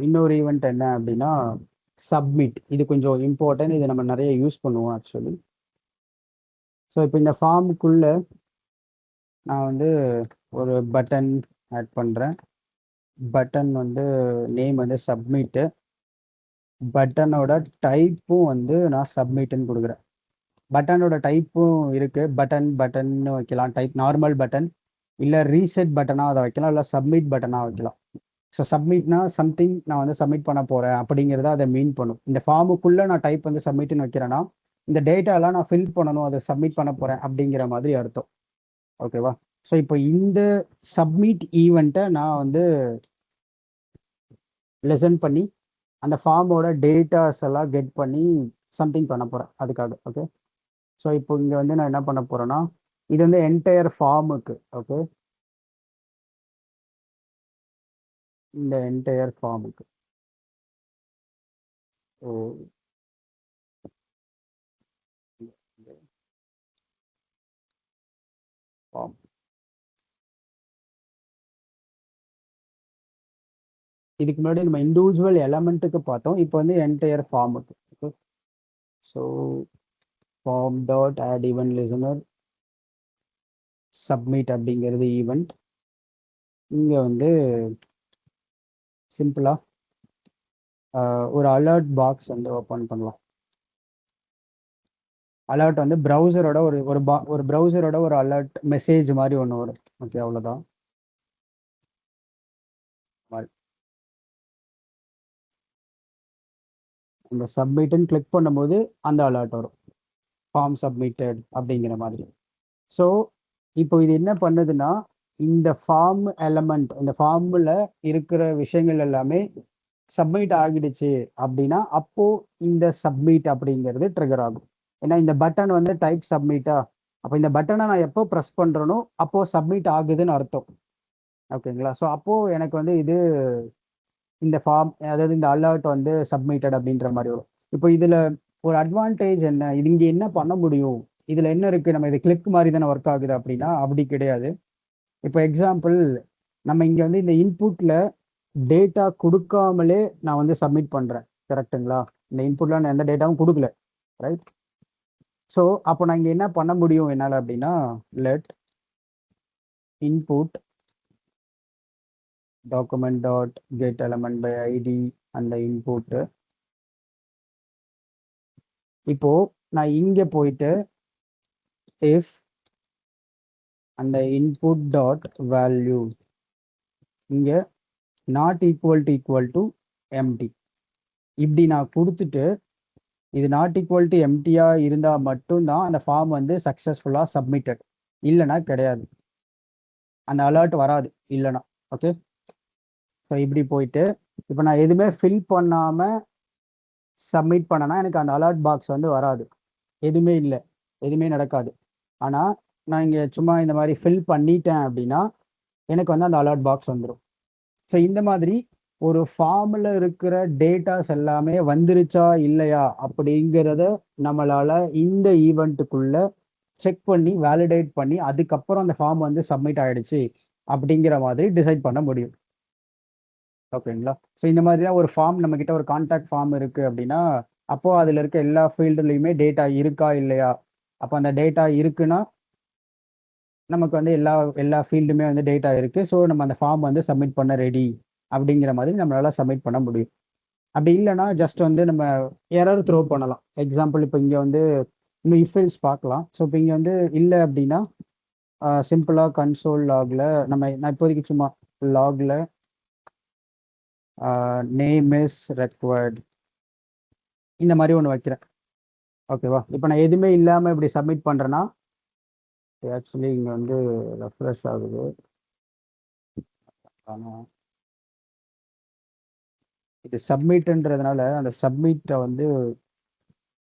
இன்னொரு ஈவெண்ட் என்ன அப்படின்னா சப்மிட். இது கொஞ்சம் இம்பார்ட்டன்ட், இதை நம்ம நிறைய யூஸ் பண்ணுவோம் ஆக்சுவலி. ஸோ இப்போ இந்த ஃபார்முக்குள்ள நான் வந்து ஒரு பட்டன் ஆட் பண்ணுறேன். பட்டன் வந்து நேம் வந்து சப்மிட்டு. பட்டனோட டைப்பும் வந்து நான் சப்மிட்னு கொடுக்குறேன். பட்டனோட டைப்பும் இருக்கு, பட்டன் பட்டன்னு வைக்கலாம், டைப் நார்மல் பட்டன், இல்லை ரீசெட் பட்டனாக அதை வைக்கலாம், இல்லை சப்மிட் பட்டனாக வைக்கலாம். ஸோ சப்மிட்னா சம்திங் நான் வந்து சப்மிட் பண்ண போகிறேன் அப்படிங்கிறத அதை மீன் பண்ணும். இந்த ஃபார்முக்குள்ளே நான் டைப் வந்து சப்மிட்னு வைக்கிறேன்னா இந்த டேட்டாலாம் நான் ஃபில் பண்ணணும், அதை சப்மிட் பண்ண போகிறேன் அப்படிங்கிற மாதிரி அர்த்தம். ஓகேவா? ஸோ இப்போ இந்த சப்மிட் ஈவெண்ட்டை நான் வந்து லெசன் பண்ணி அந்த ஃபார்மோட டேட்டாஸ் எல்லாம் கெட் பண்ணி சம்திங் பண்ண போகிறேன் அதுக்காக. ஓகே. ஸோ இப்போ இங்கே வந்து நான் என்ன பண்ண போகிறேன்னா, இது வந்து என்டையர் ஃபார்முக்கு. ஓகே, இந்த என்டையர் ஃபார்முக்கு. ஓ, ஃபார்ம். இதுக்கு முன்னாடி நம்ம இண்டிவிஜுவல் எலமெண்ட்டுக்கு பார்த்தோம், இப்போ வந்து என்டையர் ஃபார்முக்கு. Okay. So form dot add event listener submit அப்படிங்கிறது ஈவெண்ட். இங்கே வந்து சிம்பிளாக ஒரு அலர்ட் பாக்ஸ் வந்து ஓப்பன் பண்ணலாம். அலர்ட் வந்து ப்ரௌசரோட ஒரு ப்ரௌசரோட ஒரு அலர்ட் மெசேஜ் மாதிரி ஒன்று வரும். ஓகே, அவ்வளோதான். இந்த சப்மிட்னு கிளிக் பண்ணும்போது அந்த அலர்ட் வரும், ஃபார்ம் சப்மிட்டட் அப்படிங்கிற மாதிரி. ஸோ இப்போ இது என்ன பண்ணுதுன்னா, இந்த ஃபார்ம் எலமெண்ட், இந்த ஃபார்மில் இருக்கிற விஷயங்கள் எல்லாமே சப்மிட் ஆகிடுச்சு அப்படின்னா அப்போ இந்த சப்மிட் அப்படிங்கிறது ட்ரிகர் ஆகும். ஏன்னா இந்த பட்டன் வந்து டைப் சப்மிட்டா, அப்போ இந்த பட்டனை நான் எப்போ ப்ரெஸ் பண்ணுறனோ அப்போ சப்மிட் ஆகுதுன்னு அர்த்தம். ஓகேங்களா? ஸோ அப்போ எனக்கு வந்து இது இந்த ஃபார்ம், அதாவது இந்த அலர்ட் வந்து சப்மிட்டட் அப்படின்ற மாதிரி வரும். இப்போ இதுல ஒரு அட்வான்டேஜ் என்ன, இது இங்க என்ன பண்ண முடியும், இதுல என்ன இருக்கு, நம்ம இது கிளிக் மாதிரி தானே ஒர்க் ஆகுது அப்படின்னா அப்படி கிடையாது. இப்போ எக்ஸாம்பிள், நம்ம இங்க வந்து இந்த இன்புட்ல டேட்டா கொடுக்காமலே நான் வந்து சப்மிட் பண்றேன், கரெக்டுங்களா? இந்த இன்புட்ல நான் எந்த டேட்டாவும் கொடுக்கல, ரைட்? ஸோ அப்போ நான் இங்க என்ன பண்ண முடியும் என்னால் அப்படின்னா, let input document dot get element by ID அந்த இன்புட். இப்போ நான் இங்க போயிட்டு இஃப் அந்த இன்புட் டாட் வேல்யூ இங்க நாட் ஈக்குவல் டு எம்டி இப்படி நான் கொடுத்துட்டு, இது நாட் ஈக்குவல் டு எம்டியா இருந்தா மட்டும்தான் அந்த ஃபார்ம் வந்து சக்சஸ்ஃபுல்லா சப்மிட்டட், இல்லைன்னா கிடையாது, அந்த அலர்ட் வராது இல்லைன்னா. ஓகே. ஸோ இப்படி போயிட்டு இப்போ நான் எதுவுமே ஃபில் பண்ணாம சப்மிட் பண்ணனா எனக்கு அந்த அலர்ட் பாக்ஸ் வந்து வராது, எதுவுமே இல்லை, எதுவுமே நடக்காது. ஆனால் நான் இங்கே சும்மா இந்த மாதிரி ஃபில் பண்ணிட்டேன் அப்படின்னா எனக்கு வந்து அந்த அலர்ட் பாக்ஸ் வந்துடும். ஸோ இந்த மாதிரி ஒரு ஃபார்மில் இருக்கிற டேட்டாஸ் எல்லாமே வந்துருச்சா இல்லையா அப்படிங்கிறத நம்மளால இந்த ஈவெண்ட்டுக்குள்ள செக் பண்ணி வேலிடேட் பண்ணி அதுக்கப்புறம் அந்த ஃபார்ம் வந்து சப்மிட் ஆயிடுச்சு அப்படிங்கிற மாதிரி டிசைட் பண்ண முடியும். ஓகேங்களா? ஸோ இந்த மாதிரி தான் ஒரு ஃபார்ம், நம்ம கிட்ட ஒரு கான்டாக்ட் ஃபார்ம் இருக்கு அப்படின்னா அப்போ அதுல இருக்க எல்லா ஃபீல்டுலையுமே டேட்டா இருக்கா இல்லையா, அப்போ அந்த டேட்டா இருக்குன்னா நமக்கு வந்து எல்லா ஃபீல்டுமே வந்து டேட்டா இருக்கு, ஸோ நம்ம அந்த ஃபார்ம் வந்து சப்மிட் பண்ண ரெடி அப்படிங்கிற மாதிரி நம்மளால சப்மிட் பண்ண முடியும். அப்படி இல்லைன்னா ஜஸ்ட் வந்து நம்ம எரர் த்ரோ பண்ணலாம். எக்ஸாம்பிள் இப்போ இங்கே வந்து இன்னும் இஃபெல்ஸ் பார்க்கலாம். ஸோ இப்போ இங்கே வந்து இல்லை அப்படின்னா சிம்பிளாக கன்சோல் லாகில் நான் இப்போதைக்கு சும்மா லாகில் நேம் இஸ் ரெக்வயர்ட் இந்த மாதிரி ஒன்று வைக்கிறேன். ஓகேவா? இப்போ நான் எதுவுமே இல்லாமல் இப்படி சப்மிட் பண்ணுறேன்னா ஆக்சுவலி இங்கே வந்து ரெஃப்ரெஷ் ஆகுது. ஆனால் இது சப்மிட்ன்றதுனால அந்த சப்மிட்டை வந்து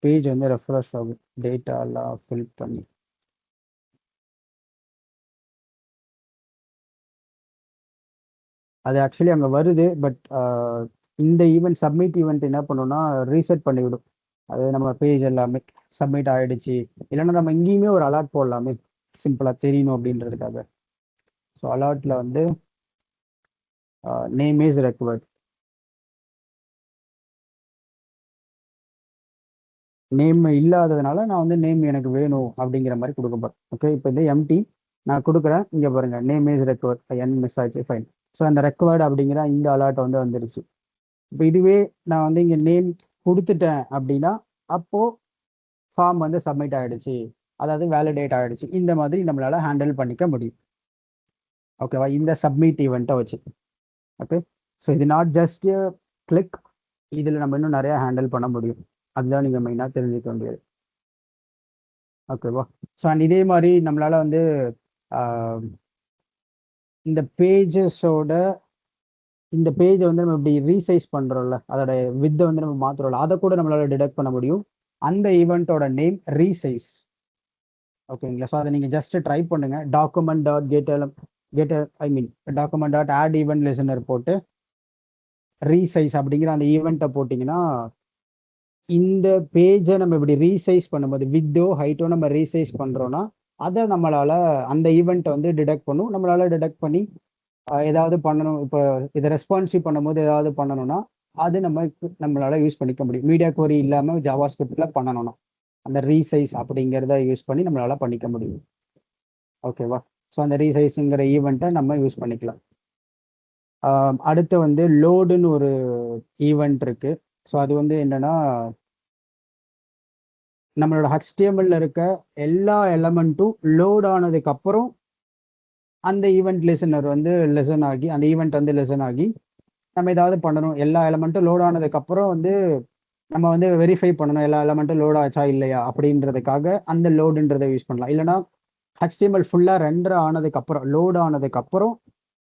பேஜ் வந்து ரெஃப்ரெஷ் ஆகும் டேட்டாலாம் ஃபில் பண்ணி. அது ஆக்சுவலி அங்கே வருது. பட் இந்த ஈவெண்ட் சப்மிட் ஈவெண்ட் என்ன பண்ணோம்னா ரீசெட் பண்ணிவிடும். அது நம்ம பேஜ் எல்லாமே சப்மிட் ஆகிடுச்சு. இல்லைன்னா நம்ம இங்கேயுமே ஒரு அலர்ட் போடலாமே சிம்பிளாக தெரியணும் அப்படின்றதுக்காக. ஸோ அலர்ட்டில் வந்து நேம் இஸ் ரெக்வயர்ட், நேம் இல்லாததுனால நான் வந்து நேம் எனக்கு வேணும் அப்படிங்கிற மாதிரி கொடுக்க போகிறேன். ஓகே, இப்போ இந்த எம்டி நான் கொடுக்குறேன். இங்கே பாருங்க, name is required, N miss ஆச்சு, ஃபைன். ஸோ அந்த ரெக்வயர்டு அப்படிங்கிற இந்த அலர்ட் வந்து வந்துருச்சு. இப்போ இதுவே நான் வந்து இங்கே நேம் கொடுத்துட்டேன் அப்படின்னா அப்போது ஃபார்ம் வந்து சப்மிட் ஆகிடுச்சு, அதாவது வேலிடேட் ஆகிடுச்சு. இந்த மாதிரி நம்மளால் ஹேண்டில் பண்ணிக்க முடியும். ஓகேவா? இந்த சப்மிட் ஈவெண்ட்டை வச்சு. ஓகே, ஸோ இது நாட் ஜஸ்ட் கிளிக், இதில் நம்ம இன்னும் நிறையா ஹேண்டில் பண்ண முடியும். அதுதான் நீங்கள் மெயினாக தெரிஞ்சுக்க வேண்டியது. ஓகேவா? ஸோ அண்ட் இதே மாதிரி நம்மளால் வந்து இந்த பேஜஸோட இந்த பேஜை வந்து நம்ம இப்படி ரீசைஸ் பண்ணுறோம்ல, அதோட வித்தை வந்து நம்ம மாற்றுறோம்ல, அதை கூட நம்மளால் டிடெக்ட் பண்ண முடியும். அந்த ஈவெண்ட்டோட நேம் ரீசைஸ். ஓகேங்களா? ஸோ அதை நீங்கள் ஜஸ்ட் ட்ரை பண்ணுங்க. Document dot document dot add event listener போட்டு ரீசைஸ் அப்படிங்கிற அந்த ஈவெண்ட்டை போட்டிங்கன்னா இந்த பேஜை நம்ம இப்படி ரீசைஸ் பண்ணும்போது வித்தோ ஹைட்டோ நம்ம ரீசைஸ் பண்ணுறோன்னா அதை நம்மளால் அந்த ஈவெண்ட்டை வந்து டிடெக்ட் பண்ணும். நம்மளால் டிடெக்ட் பண்ணி ஏதாவது பண்ணணும். இப்போ இதை ரெஸ்பான்சிவ் பண்ணும்போது ஏதாவது பண்ணணும்னா அது நம்மளால யூஸ் பண்ணிக்க முடியும். மீடியா குவரி இல்லாமல் ஜாவா ஸ்கிரிப்டில் பண்ணணும்னா அந்த ரீசைஸ் அப்படிங்கிறத யூஸ் பண்ணி நம்மளால பண்ணிக்க முடியும். ஓகேவா? ஸோ அந்த ரீசைஸுங்கிற ஈவெண்ட்டை நம்ம யூஸ் பண்ணிக்கலாம். அடுத்து வந்து லோடுன்னு ஒரு ஈவெண்ட் இருக்கு. ஸோ அது வந்து என்னன்னா நம்மளோட HTML இருக்க எல்லா எலமெண்ட்டும் லோட் ஆனதுக்கு அப்புறம் அந்த ஈவெண்ட் லிசனர் வந்து லெசன் ஆகி அந்த ஈவெண்ட் வந்து லெசன் ஆகி நம்ம ஏதாவது பண்ணணும். எல்லா எலமெண்ட்டும் லோட் ஆனதுக்கு அப்புறம் வந்து நம்ம வந்து வெரிஃபை பண்ணணும் எல்லா எலமெண்ட்டும் லோட் ஆச்சா இல்லையா அப்படின்றதுக்காக அந்த லோடுன்றதை யூஸ் பண்ணலாம். இல்லைன்னா HTML ஃபுல்லாக ரெண்டர் ஆனதுக்கு அப்புறம் லோட் ஆனதுக்கு அப்புறம்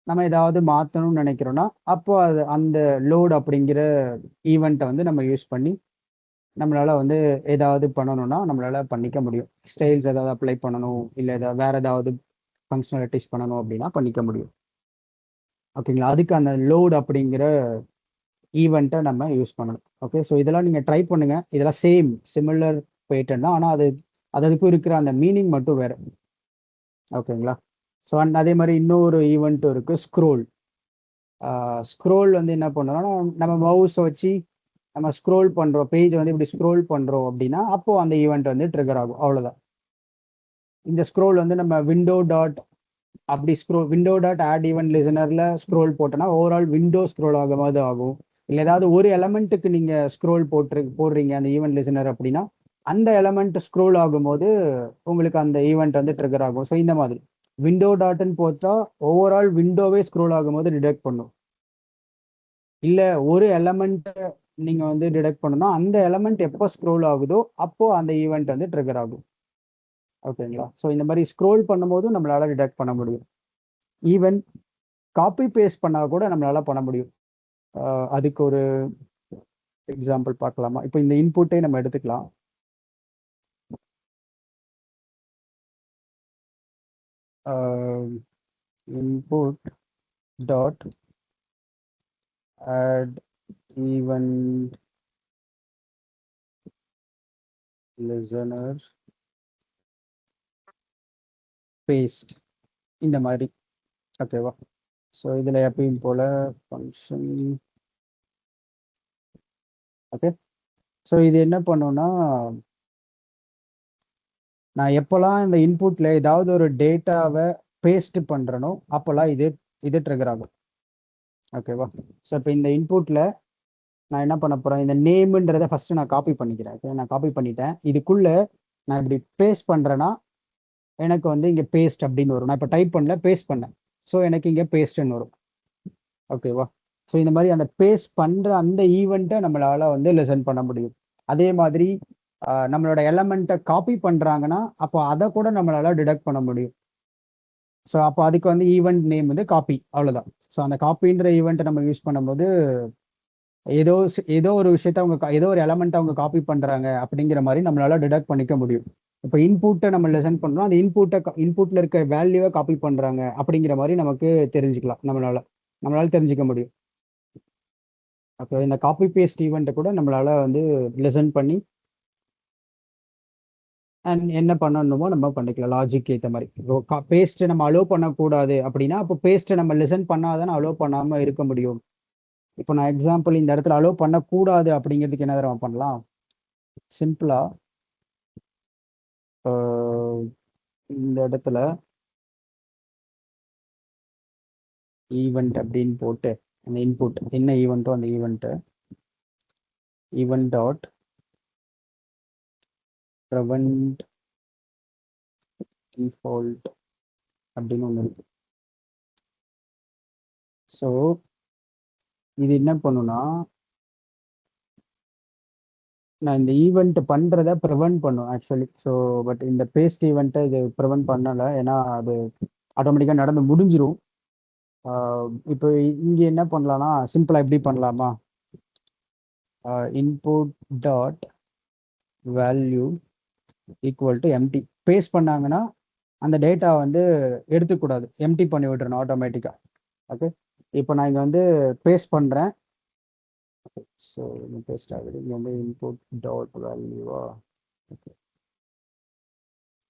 நம்ம ஏதாவது மாற்றணும்னு நினைக்கிறோன்னா அப்போ அது அந்த லோட் அப்படிங்கிற ஈவெண்ட்டை வந்து நம்ம யூஸ் பண்ணி நம்மளால வந்து ஏதாவது பண்ணணும்னா நம்மளால பண்ணிக்க முடியும். ஸ்டைல்ஸ் ஏதாவது அப்ளை பண்ணணும், இல்லை ஏதாவது வேற ஏதாவது ஃபங்க்ஷனாலிட்டிஸ் பண்ணணும் அப்படின்னா பண்ணிக்க முடியும். ஓகேங்களா? அதுக்கு அந்த லோட் அப்படிங்கிற ஈவெண்ட்டை நம்ம யூஸ் பண்ணணும். ஓகே, ஸோ இதெல்லாம் நீங்கள் ட்ரை பண்ணுங்க. இதெல்லாம் சிமிலர் பேட்டர்ன் தான், ஆனால் அதுக்கும் இருக்கிற அந்த மீனிங் மட்டும் வேற. ஓகேங்களா? ஸோ அண்ட் அதே மாதிரி இன்னொரு ஈவெண்ட்டும் இருக்கு, ஸ்க்ரோல். ஸ்க்ரோல் வந்து என்ன பண்ணோம்னா நம்ம மவுஸை வச்சு நம்ம ஸ்க்ரோல் பண்ணுறோம், பேஜ் வந்து இப்படி ஸ்க்ரோல் பண்ணுறோம் அப்படின்னா அப்போ அந்த ஈவெண்ட் வந்து ட்ரிகர் ஆகும். அவ்வளோதான். இந்த ஸ்க்ரோல் வந்து நம்ம விண்டோ டாட் ஆட் ஈவெண்ட் லிசனர்ல ஸ்க்ரோல் போட்டோன்னா ஓவரால் விண்டோ ஸ்க்ரோல் ஆகும்போது ஆகும். இல்லை ஏதாவது ஒரு எலமெண்ட்டுக்கு நீங்க ஸ்க்ரோல் போடுறீங்க அந்த ஈவெண்ட் லிசனர் அப்படின்னா அந்த எலமெண்ட் ஸ்க்ரோல் ஆகும்போது உங்களுக்கு அந்த ஈவெண்ட் வந்து ட்ரிகர் ஆகும். ஸோ இந்த மாதிரி விண்டோ டாட்னு போட்டா ஓவரால் விண்டோவே ஸ்க்ரோல் ஆகும்போது டிடெக்ட் பண்ணும். இல்லை ஒரு எலமெண்ட்டை நீங்க வந்து டிடெக்ட் பண்ணணும், அந்த எலமெண்ட் எப்போ ஸ்க்ரோல் ஆகுதோ அப்போ அந்த ஈவெண்ட் வந்து ட்ரிகர் ஆகும். ஓகேங்களா? ஸோ இந்த மாதிரி ஸ்க்ரோல் பண்ணும்போது நம்மளால டிடெக்ட் பண்ண முடியும். ஈவன் காப்பி பேஸ்ட் பண்ணா கூட நம்மளால பண்ண முடியும். அதுக்கு ஒரு எக்ஸாம்பிள் பார்க்கலாமா? இப்போ இந்த இன்புட்டே நம்ம எடுத்துக்கலாம். Input dot add event listener paste இந்த மாதிரி. ஓகேவா? ஸோ இதில் எப்பயும் போல ஃபங்க்ஷன். ஓகே, ஸோ இது என்ன பண்ணுன்னா நான் எப்போல்லாம் இந்த இன்புட்ல ஏதாவது ஒரு டேட்டாவை பேஸ்ட் பண்றேனோ அப்போல்லாம் இது ட்ரிகர் ஆகும். ஓகேவா? ஸோ இப்போ இந்த இன்புட்டில் நான் என்ன பண்ண போகிறேன், இந்த நேமுன்றதை ஃபஸ்ட்டு நான் காப்பி பண்ணிக்கிறேன். ஓகே, நான் காப்பி பண்ணிட்டேன். இதுக்குள்ளே நான் இப்படி பேஸ்ட் பண்ணுறேன்னா எனக்கு வந்து இங்கே பேஸ்ட் அப்படின்னு வரும். நான் இப்போ டைப் பண்ணல, பேஸ்ட் பண்ணேன். ஸோ எனக்கு இங்கே பேஸ்ட்னு வரும். ஓகேவா? ஸோ இந்த மாதிரி அந்த பேஸ்ட் பண்ணுற அந்த ஈவெண்ட்டை நம்மளால் வந்து லெசன் பண்ண முடியும். அதே மாதிரி நம்மளோட எலமெண்ட்டை காப்பி பண்ணுறாங்கன்னா அப்போ அதை கூட நம்மளால் டிடெக்ட் பண்ண முடியும். ஸோ அப்போ அதுக்கு வந்து ஈவெண்ட் நேம் வந்து காப்பி, அவ்வளோதான். ஸோ அந்த காப்பின்ற ஈவெண்ட்டை நம்ம யூஸ் பண்ணும்போது ஏதோ ஒரு விஷயத்த அவங்க ஏதோ ஒரு எலமெண்ட் அவங்க காப்பி பண்றாங்க அப்படிங்கிற மாதிரி நம்மளால டிடெக்ட் பண்ணிக்க முடியும். இப்போ இன்புட்டை நம்ம லெசன் பண்றோம், அந்த இன்புட்ல இருக்க வேல்யூவை காப்பி பண்றாங்க அப்படிங்கிற மாதிரி நமக்கு தெரிஞ்சுக்கலாம். நம்மளால தெரிஞ்சுக்க முடியும். அப்போ இந்த காப்பி பேஸ்ட் ஈவெண்ட்டை கூட நம்மளால வந்து லெசன் பண்ணி அண்ட் என்ன பண்ணணுமோ நம்ம பண்ணிக்கலாம் லாஜிக் ஏற்ற மாதிரி. பேஸ்ட் நம்ம அலோவ் பண்ணக்கூடாது அப்படின்னா அப்போ பேஸ்ட்டை நம்ம லெசன் பண்ணாதானே அலோவ் பண்ணாம இருக்க முடியும். இப்போ நான் எக்ஸாம்பிள் இந்த இடத்துல அலோவ் பண்ணக்கூடாது அப்படிங்கிறதுக்கு என்ன தடவை பண்ணலாம், சிம்பிளா இந்த இடத்துல ஈவெண்ட் அப்படின்னு போட்டு அந்த இன்புட் என்ன ஈவெண்ட்டோ அந்த ஈவெண்ட் டாட் ப்ரிவென்ட் டிஃபால்ட் அப்படின்னு ஒன்று இருக்கு. ஸோ இது என்ன பண்ணுன்னா, நான் இந்த ஈவெண்ட் பண்ணுறதை ப்ரிவென்ட் பண்ணும் ஆக்சுவலி. ஸோ பட் இந்த பேஸ்ட் ஈவெண்ட்டை இது ப்ரிவென்ட் பண்ணலை, ஏன்னா அது ஆட்டோமேட்டிக்காக நடந்து முடிஞ்சிடும். இப்போ இங்கே என்ன பண்ணலாம்னா சிம்பிளாக எப்படி பண்ணலாமா, input dot value equal to empty paste பண்ணாங்கன்னா அந்த டேட்டா வந்து எடுத்துக்கூடாது, எம்டி பண்ணி விட்டுறணும் ஆட்டோமேட்டிக்காக. ஓகே, இப்போ நான் இங்கே வந்து பேஸ்ட் பண்ணுறேன். ஸோ பேஸ்ட் ஆகுது. இங்கே வந்து இன்புட் டாட் வேல்யூவா, ஓகே,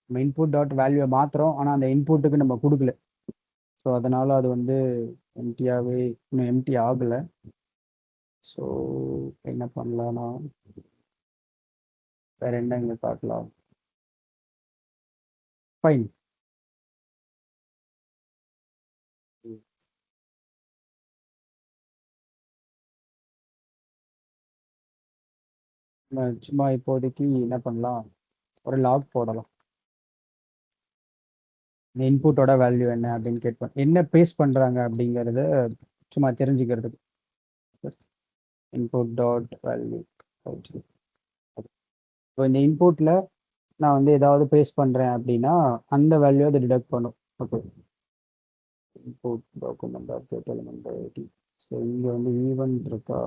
நம்ம இன்புட் டாட் வேல்யூவை மாத்திரம், ஆனால் அந்த இன்புட்டுக்கு நம்ம கொடுக்கல. ஸோ அதனால அது வந்து எம்டியாகவே இன்னும் எம்டி ஆகலை. ஸோ என்ன பண்ணலான்னா வேற என்ன இங்கே காட்டலாம், ஃபைன். சும்மா இப்போதைக்கு என்ன பண்ணலாம், ஒரு லாக் போடலாம். இந்த இன்புட்டோட வேல்யூ என்ன அப்படின்னு கேட்பேன், என்ன பேஸ்ட் பண்ணுறாங்க அப்படிங்கிறத சும்மா தெரிஞ்சுக்கிறதுக்கு. Input dot value. இப்போ இந்த இன்புட்டில் நான் வந்து ஏதாவது பேஸ்ட் பண்ணுறேன் அப்படின்னா அந்த வேல்யூ அதை டிடெக்ட் பண்ணும். Okay, input document update element ID. So இங்கே வந்து ஈவெண்ட் இருக்கா,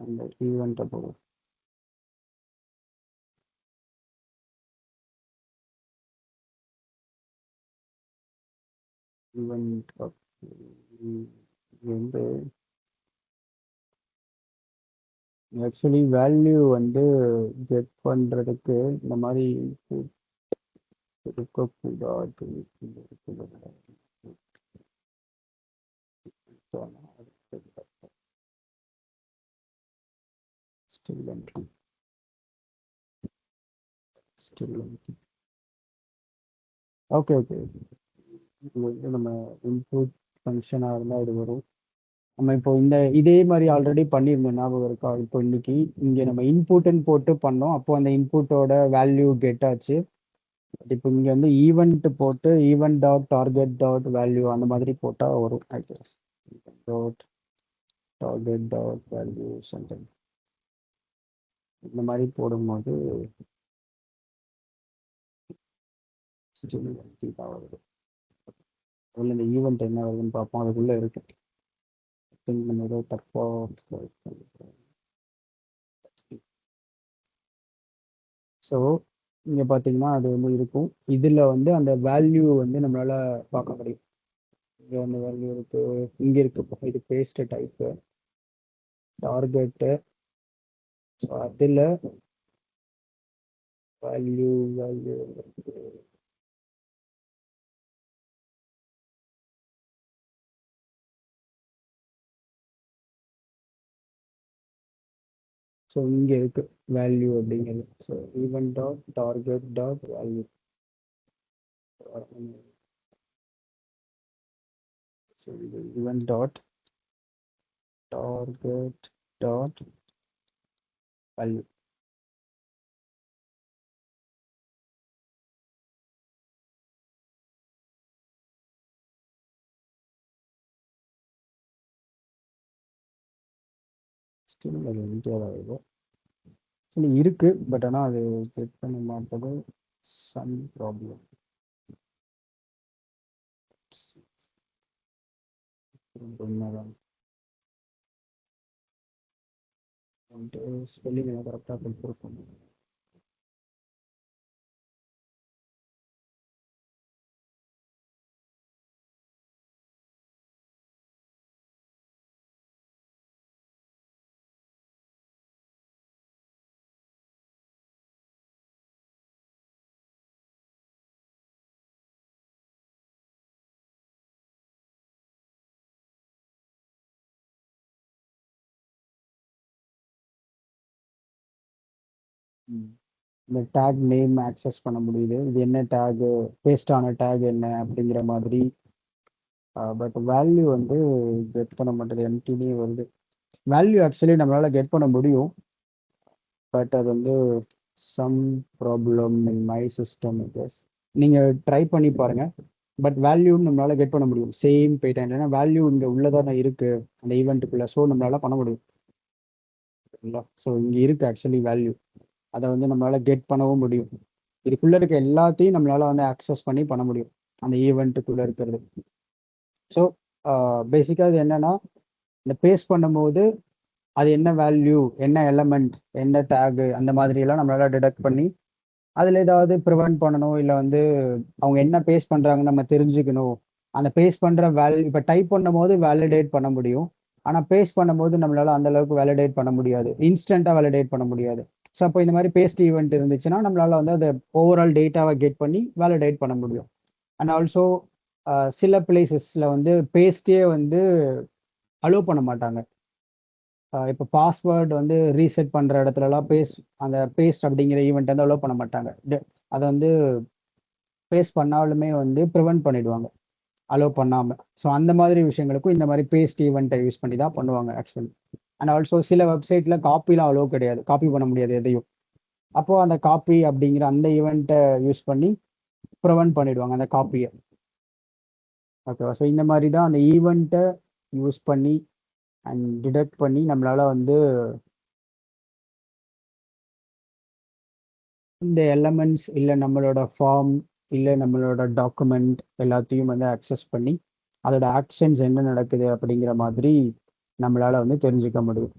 அந்த ஈவெண்ட்டை போடும். ஈவெண்ட் வந்து ஆக்சுவலி வேல்யூ வந்து கெட் பண்ணுறதுக்கு இந்த மாதிரி இருக்கக்கூடாது. Still empty, still empty. Okay okay, இது வந்து நம்ம இன்புட் ஃபங்க்ஷனாக இருந்தால் இது வரும். நம்ம இப்போ இதே மாதிரி ஆல்ரெடி பண்ணியிருந்தோம், ஞாபகம் இருக்கா? இப்போ இன்னைக்கு இங்கே நம்ம இன்புட்னு போட்டு பண்ணோம், அப்போ அந்த இன்புட்டோட வேல்யூ கெட் ஆச்சு. இப்போ இங்கே வந்து ஈவெண்ட் போட்டு event dot target dot value அந்த மாதிரி போட்டால் வரும். Dot target dot value something இந்த மாதிரி போடும்போது வருது. அதில் இந்த ஈவெண்ட் என்ன வருதுன்னு பார்ப்போம், அதுக்குள்ளே இருக்கு. திங்க் நம்ம ஏதோ தப்பாக. ஸோ இங்கே பார்த்தீங்கன்னா அது வந்து இருக்கும். இதில் வந்து அந்த வேல்யூ வந்து நம்மளால் பார்க்க முடியும். இங்கே வந்து வேல்யூ இருக்குது, இங்கே இருக்குது. இது பேஸ்ட் டைப்பு டார்கெட்டு. ஸோ அதில் வேல்யூ ஸோ இங்கே இருக்கு வேல்யூ அப்படிங்கிறது. So event dot target dot value. So இது event dot target dot value. Still அது என்டர் ஆகுது. ஆக்சுவலி இருக்கு, பட் ஆனால் அது செக் பண்ண மாட்டது. Some problem. உண்மைதான். ஸ்பெல்லிங் கரெக்டாக கொடுத்துருக்கோம். இந்த டேக் நேம் ஆக்சஸ் பண்ண முடியுது. இது என்ன டேகு, பேஸ்ட் ஆன டேக் என்ன அப்படிங்கிற மாதிரி. பட் வேல்யூ வந்து கெட் பண்ண மாட்டேது, எம்டினே வருது. வேல்யூ ஆக்சுவலி நம்மளால கெட் பண்ண முடியும், பட் அது வந்து some problem in my system. நீங்கள் ட்ரை பண்ணி பாருங்கள். பட் வேல்யூ நம்மளால கெட் பண்ண முடியும் சேம் பேட்டர்ன். ஏன்னா வேல்யூ இங்கே உள்ளதானே இருக்கு அந்த ஈவெண்ட்டுக்குள்ள. ஸோ நம்மளால பண்ண முடியும். ஸோ இங்கே இருக்கு ஆக்சுவலி வேல்யூ. அதை வந்து நம்மளால கெட் பண்ணவும் முடியும். இதுக்குள்ள இருக்க எல்லாத்தையும் நம்மளால வந்து ஆக்சஸ் பண்ணி பண்ண முடியும் அந்த ஈவெண்ட்டுக்குள்ள இருக்கிறது. ஸோ பேசிக்காக இது என்னன்னா, இந்த பேஸ்ட் பண்ணும்போது அது என்ன வேல்யூ, என்ன எலமெண்ட், என்ன டேகு, அந்த மாதிரி எல்லாம் நம்மளால டிடெக்ட் பண்ணி அதில் ஏதாவது ப்ரிவென்ட் பண்ணணும், இல்லை வந்து அவங்க என்ன பேஸ்ட் பண்ணுறாங்கன்னு நம்ம தெரிஞ்சுக்கணும். அந்த பேஸ்ட் பண்ணுற வேல்யூ இப்போ டைப் பண்ணும் போது வேலிடேட் பண்ண முடியும். ஆனால் பேஸ்ட் பண்ணும்போது நம்மளால அந்த அளவுக்கு வேலிடேட் பண்ண முடியாது, இன்ஸ்டண்ட்டாக வேலிடேட் பண்ண முடியாது. ஸோ அப்போ இந்த மாதிரி பேஸ்ட் ஈவெண்ட் இருந்துச்சுன்னா நம்மளால வந்து அதை ஓவரால் டேட்டாவை கெட் பண்ணி வேலிடேட் பண்ண முடியும். அண்ட் ஆல்சோ சில பிளேசஸில் வந்து பேஸ்டே வந்து அலோவ் பண்ண மாட்டாங்க. இப்போ பாஸ்வேர்டு வந்து ரீசெட் பண்ணுற இடத்துலலாம் அந்த பேஸ்ட் அப்படிங்கிற ஈவெண்ட் வந்து அலோவ் பண்ண மாட்டாங்க. அதை வந்து பேஸ்ட் பண்ணாலுமே வந்து ப்ரிவென்ட் பண்ணிடுவாங்க அலோவ் பண்ணாமல். ஸோ அந்த மாதிரி விஷயங்களுக்கும் இந்த மாதிரி பேஸ்ட் ஈவெண்ட்டை யூஸ் பண்ணி தான் பண்ணுவாங்க ஆக்சுவலி. அண்ட் ஆல்சோ சில வெப்சைட்டில் காப்பிலாம் அலோவ் கிடையாது, காப்பி பண்ண முடியாது எதையும். அப்போது அந்த காப்பி அப்படிங்கிற அந்த ஈவெண்ட்டை யூஸ் பண்ணி ப்ரிவென்ட் பண்ணிடுவாங்க அந்த காப்பியை. ஓகேவா? ஸோ இந்த மாதிரி தான் அந்த ஈவெண்ட்டை யூஸ் பண்ணி அண்ட் டிடெக்ட் பண்ணி நம்மளால வந்து இந்த எலமெண்ட்ஸ் இல்லை நம்மளோட ஃபார்ம் இல்லை நம்மளோட டாக்குமெண்ட் எல்லாத்தையும் வந்து அக்சஸ் பண்ணி அதோட ஆக்ஷன்ஸ் என்ன நடக்குது அப்படிங்கிற மாதிரி நம்மளால வந்து தெரிஞ்சுக்க முடியும்.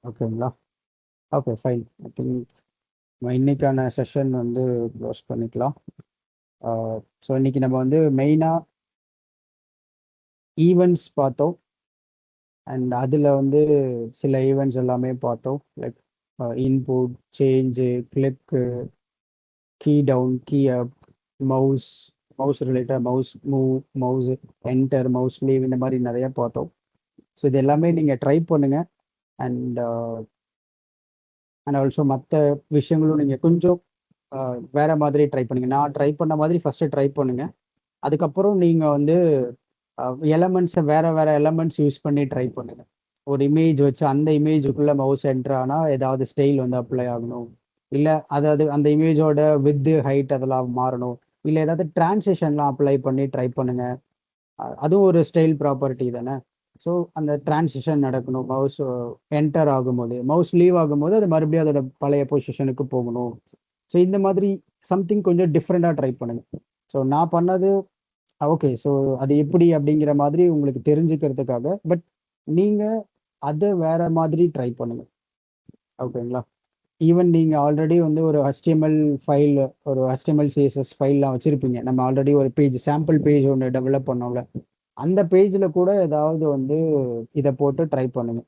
ஓகேங்களா? Okay, fine. ஐ திங்க் இன்னைக்கான செஷன் வந்து க்ளோஸ் பண்ணிக்கலாம். ஸோ இன்னைக்கு நம்ம வந்து மெயினாக ஈவெண்ட்ஸ் பார்த்தோம். அண்ட் அதில் வந்து சில ஈவெண்ட்ஸ் எல்லாமே பார்த்தோம். Like input, change, click, key down, key up, mouse related, mouse move, mouse enter, mouse leave, இந்த மாதிரி நிறைய பார்த்தோம். ஸோ இது எல்லாமே நீங்கள் ட்ரை பண்ணுங்கள். அண்ட் ஆல்சோ மற்ற விஷயங்களும் நீங்கள் கொஞ்சம் வேற மாதிரி ட்ரை பண்ணுங்க. நான் ட்ரை பண்ண மாதிரி ஃபர்ஸ்ட் ட்ரை பண்ணுங்க. அதுக்கப்புறம் நீங்கள் வந்து எலமெண்ட்ஸை வேற வேற எலமெண்ட்ஸ் யூஸ் பண்ணி ட்ரை பண்ணுங்க. ஒரு இமேஜ் வச்சு அந்த இமேஜுக்குள்ள மவுஸ் என்டர் ஆனால் ஏதாவது ஸ்டைல் வந்து அப்ளை ஆகணும், இல்லை அதாவது அந்த இமேஜோட வித்து ஹைட் அதெல்லாம் மாறணும், இல்லை ஏதாவது டிரான்சிஷன்லாம் அப்ளை பண்ணி ட்ரை பண்ணுங்க. அதுவும் ஒரு ஸ்டைல் ப்ராப்பர்ட்டி தானே. ஸோ அந்த டிரான்சிஷன் நடக்கணும். மவுஸ் என்டர் ஆகும்போது, மவுஸ் லீவ் ஆகும்போது அது மறுபடியும் அதோட பழைய பொசிஷனுக்கு போகணும். ஸோ இந்த மாதிரி சம்திங் கொஞ்சம் டிஃப்ரெண்ட்டாக ட்ரை பண்ணுங்க. ஸோ நான் பண்ணது ஓகே. ஸோ அது எப்படி அப்படிங்கிற மாதிரி உங்களுக்கு தெரிஞ்சுக்கிறதுக்காக. பட் நீங்கள் அதை வேற மாதிரி ட்ரை பண்ணுங்க. ஓகேங்களா? ஈவன் நீங்கள் ஆல்ரெடி வந்து ஒரு HTML ஃபைல், ஒரு HTML CSS ஃபைல்லாம் வச்சுருப்பீங்க. நம்ம ஆல்ரெடி ஒரு பேஜ், சாம்பிள் பேஜ் ஒன்று டெவலப் பண்ணோம்ல, அந்த பேஜில் கூட ஏதாவது வந்து இதை போட்டு ட்ரை பண்ணுங்க.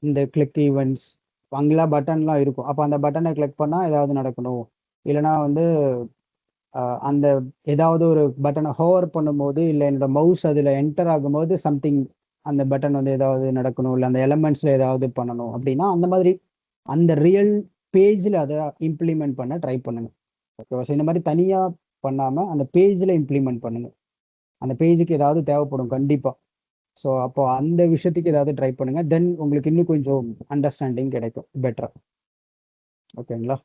இந்த கிளிக் ஈவெண்ட்ஸ் அங்கெல்லாம் பட்டன்லாம் இருக்கும். அப்போ அந்த பட்டனை கிளிக் பண்ணால் ஏதாவது நடக்கணும், இல்லைனா வந்து அந்த ஏதாவது ஒரு பட்டனை ஹோவர் பண்ணும்போது, இல்லை என்னோட மவுஸ் அதில் என்டர் ஆகும்போது சம்திங் அந்த பட்டன் வந்து ஏதாவது நடக்கணும், இல்லை அந்த எலமெண்ட்ஸில் ஏதாவது பண்ணணும் அப்படின்னா அந்த மாதிரி அந்த ரியல் பேஜில் அதை இம்ப்ளிமெண்ட் பண்ண ட்ரை பண்ணுங்க. ஓகேவா? ஸோ இந்த மாதிரி தனியாக பண்ணாமல் அந்த பேஜில் இம்ப்ளிமெண்ட் பண்ணுங்க. அந்த பேஜுக்கு ஏதாவது தேவைப்படும் கண்டிப்பாக. ஸோ அப்போ அந்த விஷயத்துக்கு ஏதாவது ட்ரை பண்ணுங்க, தென் உங்களுக்கு இன்னும் கொஞ்சம் அண்டர்ஸ்டாண்டிங் கிடைக்கும் பெட்டரா. ஓகேங்களா?